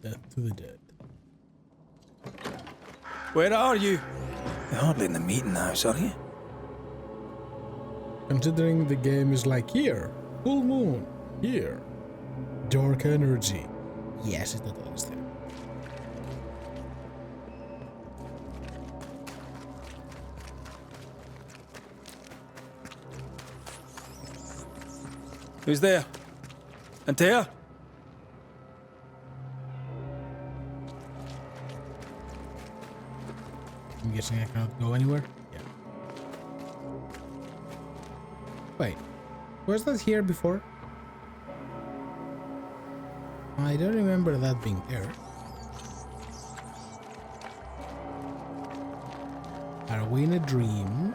Death to the dead.
Where are you? You're hardly in the meeting house, are you?
Considering the game is like here, full moon, here, dark energy. Yes, it's not always there.
Who's there? Antea?
I'm guessing I cannot go anywhere? Yeah. Wait, was that here before? I don't remember that being there. Are we in a dream?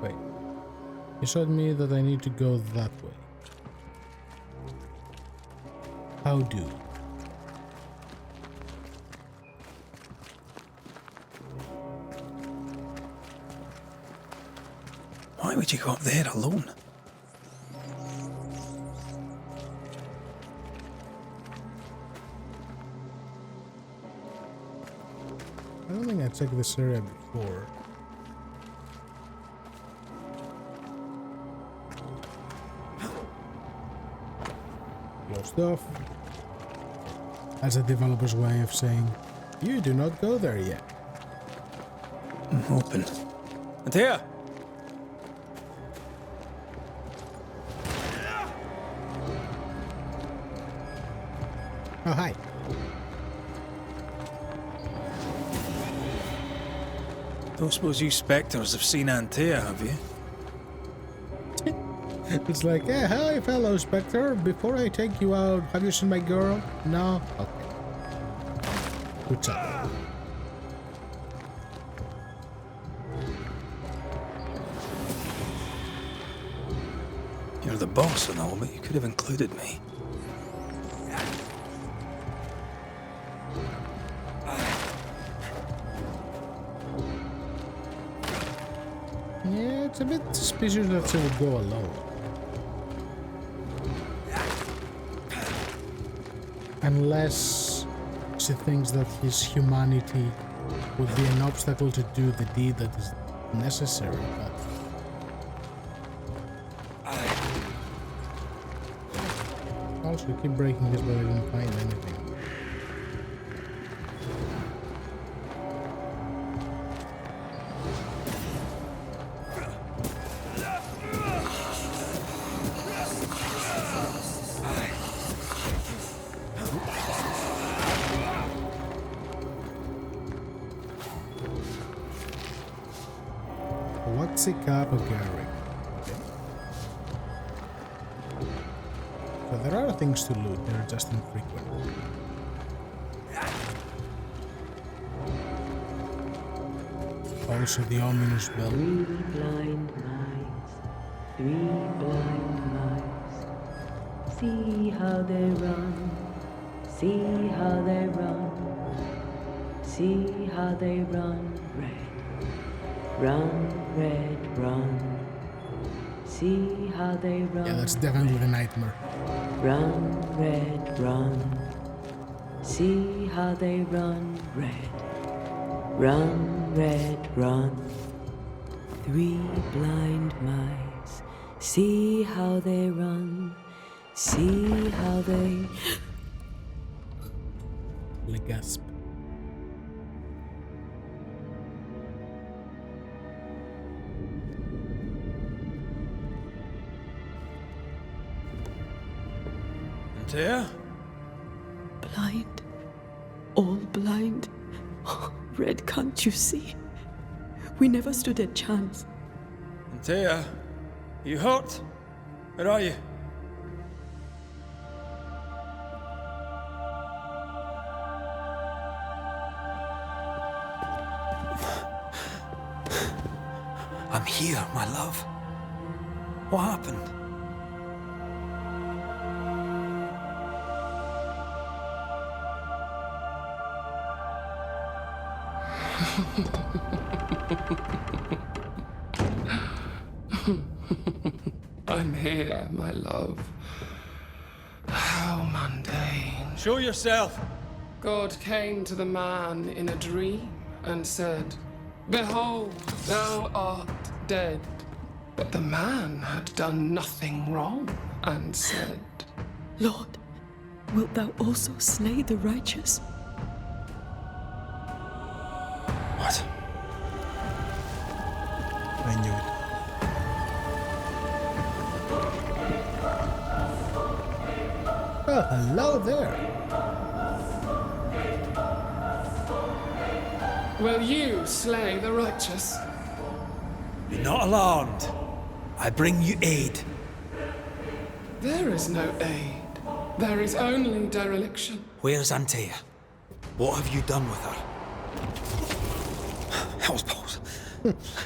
Wait. You showed me that I need to go that way. How do?
Why would you go up there alone?
I don't think I checked this area before. Closed off. That's a developer's way of saying, you do not go there yet.
Open. Antea!
Oh, hi.
Don't suppose you spectres have seen Antea, have you?
It's like, hey, hi, fellow Spectre. Before I take you out, have you seen my girl? No? Okay. Good job.
You're the boss and all, but you could have included me.
Yeah, it's a bit suspicious that she would go alone. Unless she thinks that his humanity would be an obstacle to do the deed that is necessary, but... Also, keep breaking this, but I didn't find anything. What's a cup of Gary? Okay. So there are things to loot, they're just infrequent. Also the ominous bell.
3 blind mice, 3 blind mice. See how they run, see how they run, see how they run, red. Run, red, run. See how they run.
Yeah, that's definitely the nightmare.
Run, red, run. See how they run, red. Run, red, run. 3 blind mice. See how they run. See how they...
Gasp.
Antea?
Blind. All blind. Oh, Red, can't you see? We never stood a chance.
Antea, you hurt? Where are you? I'm here, my love. What happened?
I'm here, my love. How mundane.
Show yourself!
God came to the man in a dream and said, "Behold, thou art dead." But the man had done nothing wrong and said,
Lord, wilt thou also slay the righteous?
What?
I knew it. Oh, hello there.
"Will you slay the righteous?"
Be not alarmed. I bring you aid.
There is no aid. There is only dereliction.
Where's Antea? What have you done with her? Hell's balls.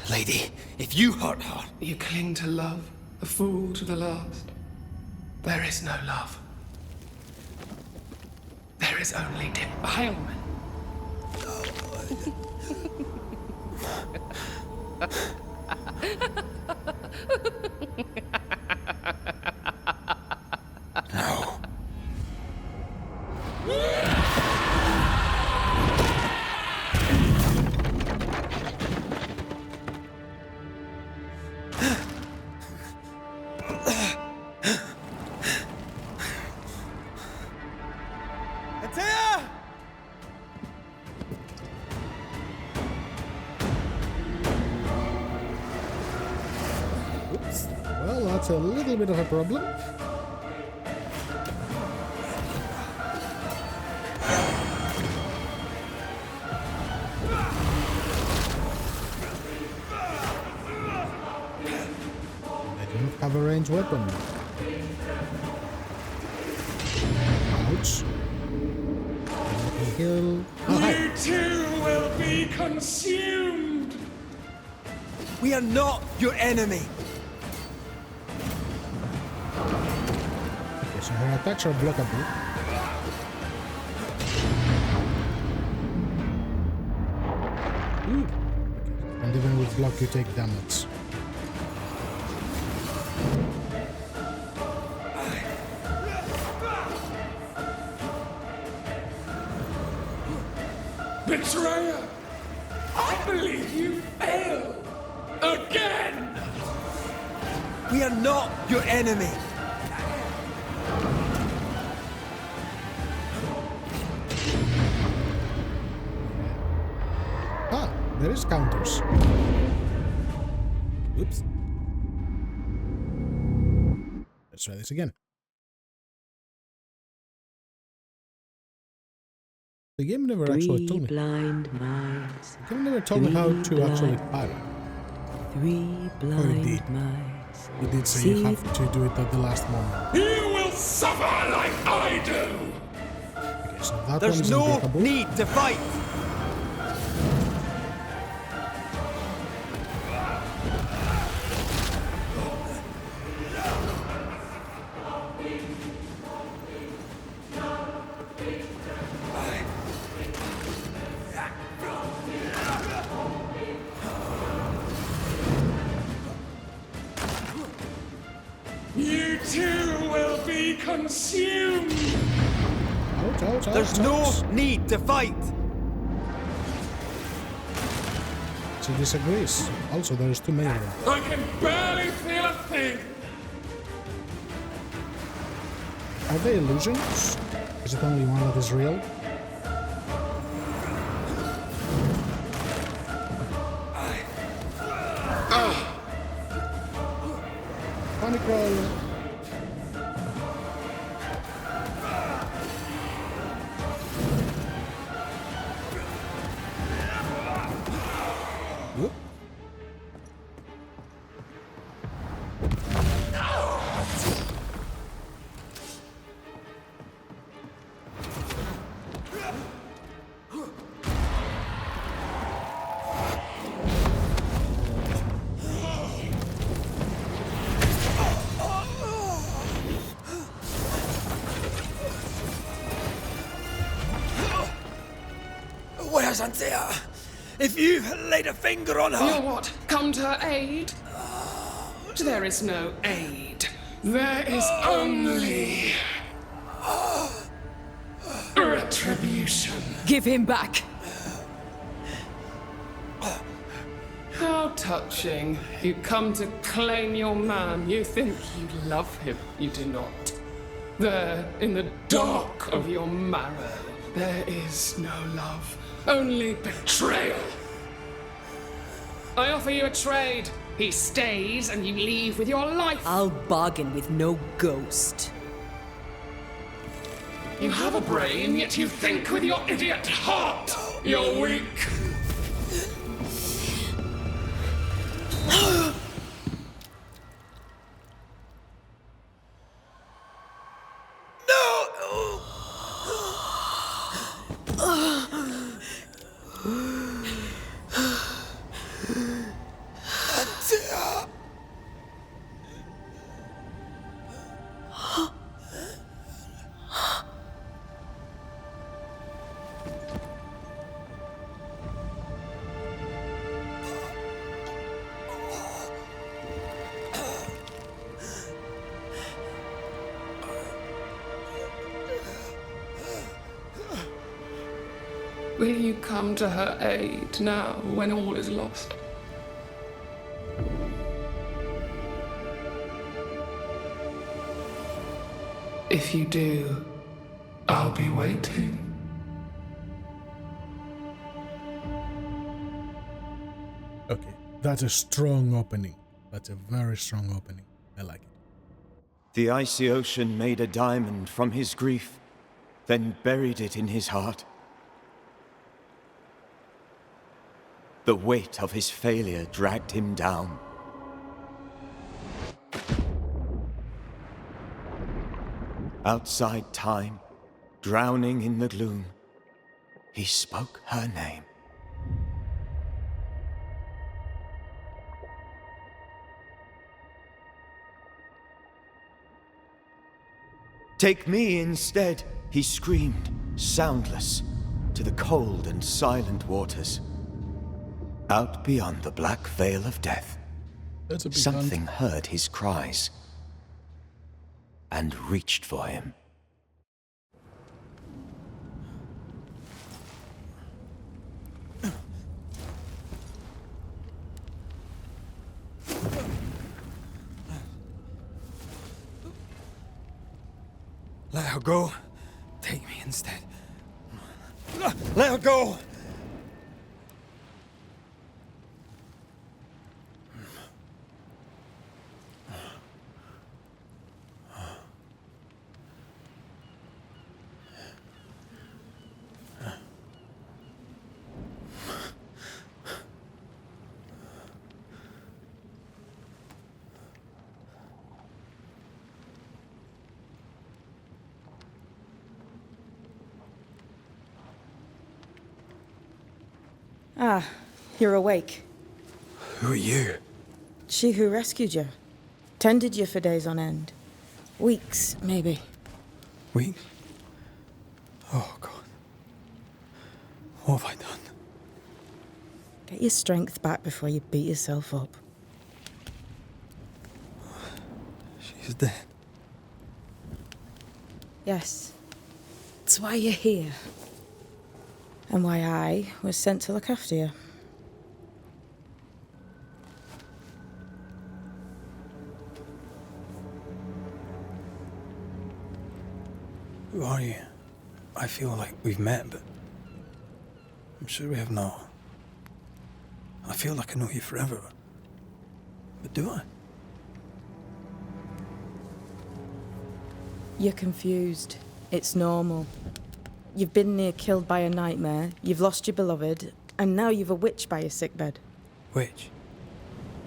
Lady, if you hurt her...
You cling to love, a fool to the last. There is no love. There is only defilement.
No. Antea!
Oops. Well, that's a little bit of a problem. I do not have a ranged weapon. Ouch. Heal. Oh, hi.
You too will be consumed!
We are not your enemy.
Okay, so her attacks are blockable. Ooh. Okay. And even with block you take damage.
Betrayer! I believe you failed! Again!
We are not your enemy.
Ah, there is counters. Oops. Let's try this again. The game never actually told me.
Blind minds.
The game never told me how to actually pilot.
Three blind minds.
It did say you have to do it at the last moment.
You will suffer like I do!
Okay, so that
There's
one is
no
unblockable.
need to fight.
You too will be consumed!
Ouch, ouch, ouch,
There's
ouch.
no need to fight.
She disagrees. Also, there's too many of them.
I can barely feel a thing!
Are they illusions? Is it only one that is real? Panic roll.
Yes, Antea. If you laid a finger on her...
You'll what? Come to her aid? There is no aid. There is only... retribution.
Give him back!
How touching. You come to claim your man. You think you love him. You do not. There, in the dark of your marrow, there is no love. Only betrayal. I offer you a trade. He stays and you leave with your life.
I'll bargain with no ghost.
You have a brain, yet you think with your idiot heart. You're weak. Will you come to her aid now, when all is lost? If you do, I'll be waiting.
Okay, that's a strong opening. That's a very strong opening. I like it.
The icy ocean made a diamond from his grief, then buried it in his heart. The weight of his failure dragged him down. Outside time, drowning in the gloom, he spoke her name. Take me instead, he screamed, soundless, to the cold and silent waters. Out beyond the black veil of death, something heard his cries and reached for him.
Let her go. Take me instead. Let her go!
Ah, you're awake.
Who are you?
She who rescued you. Tended you for days on end. Weeks, maybe.
Weeks? Oh, God. What have I done?
Get your strength back before you beat yourself up.
She's dead.
Yes. That's why you're here. And why I was sent to look after you.
Who are you? I feel like we've met, but I'm sure we have not. I feel like I know you forever. But do I?
You're confused. It's normal. You've been near killed by a nightmare, you've lost your beloved, and now you've a witch by your sickbed.
Witch?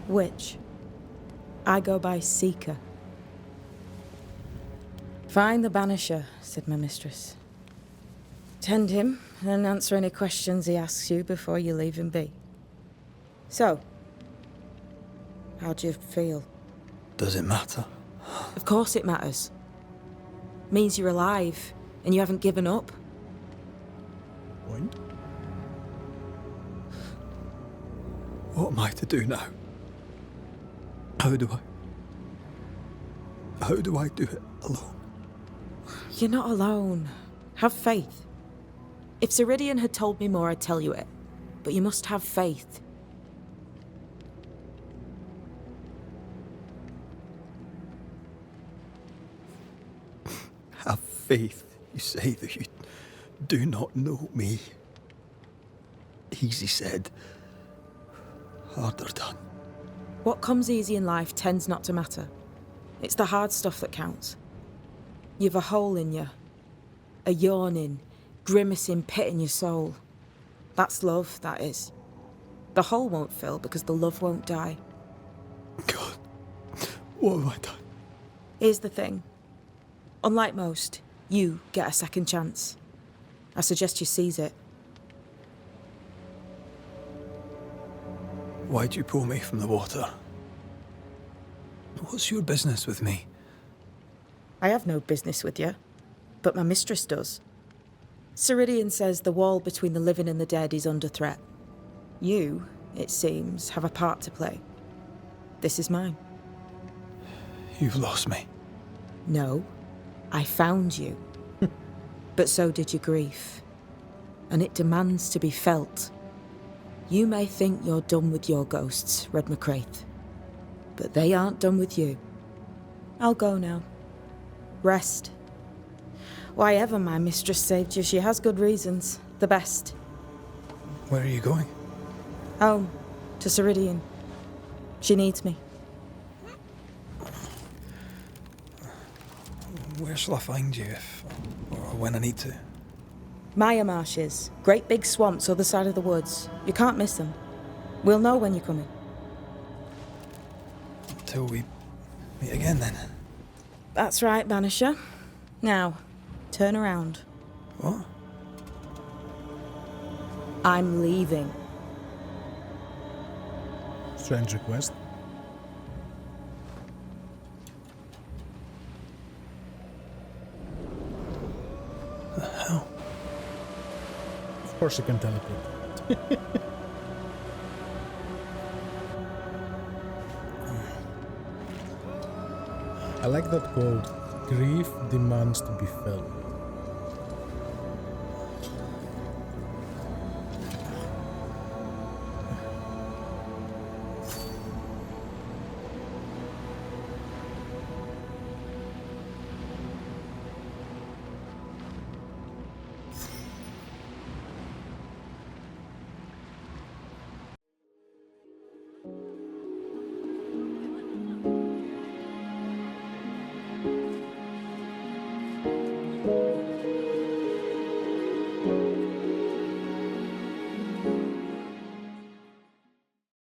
Witch. I go by Seeker. Find the Banisher, said my mistress. Tend him, and answer any questions he asks you before you leave him be. So, how do you feel?
Does it matter?
Of course it matters. Means you're alive, and you haven't given up.
What am I to do now? How do I do it alone?
You're not alone. Have faith. If Ceridian had told me more, I'd tell you it. But you must have faith.
Have faith. You say that you do not know me. Easy said. Harder done.
What comes easy in life tends not to matter. It's the hard stuff that counts. You've a hole in you. A yawning, grimacing pit in your soul. That's love, that is. The hole won't fill because the love won't die.
God, what have I done?
Here's the thing. Unlike most, you get a second chance. I suggest you seize it.
Why'd you pull me from the water? What's your business with me?
I have no business with you, but my mistress does. Ceridian says the wall between the living and the dead is under threat. You, it seems, have a part to play. This is mine.
You've lost me.
No, I found you. But so did your grief. And it demands to be felt. You may think you're done with your ghosts, Red McCraith. But they aren't done with you. I'll go now. Rest. Why ever my mistress saved you, she has good reasons. The best.
Where are you going?
Home. To Ceridian. She needs me.
Where shall I find you or when I need to?
Maya marshes. Great big swamps other side of the woods. You can't miss them. We'll know when you're coming.
Until we meet again, then.
That's right, Banisher. Now, turn around.
What?
I'm leaving.
Strange request.
The hell?
Of course you can teleport. I like that quote. Grief demands to be felt.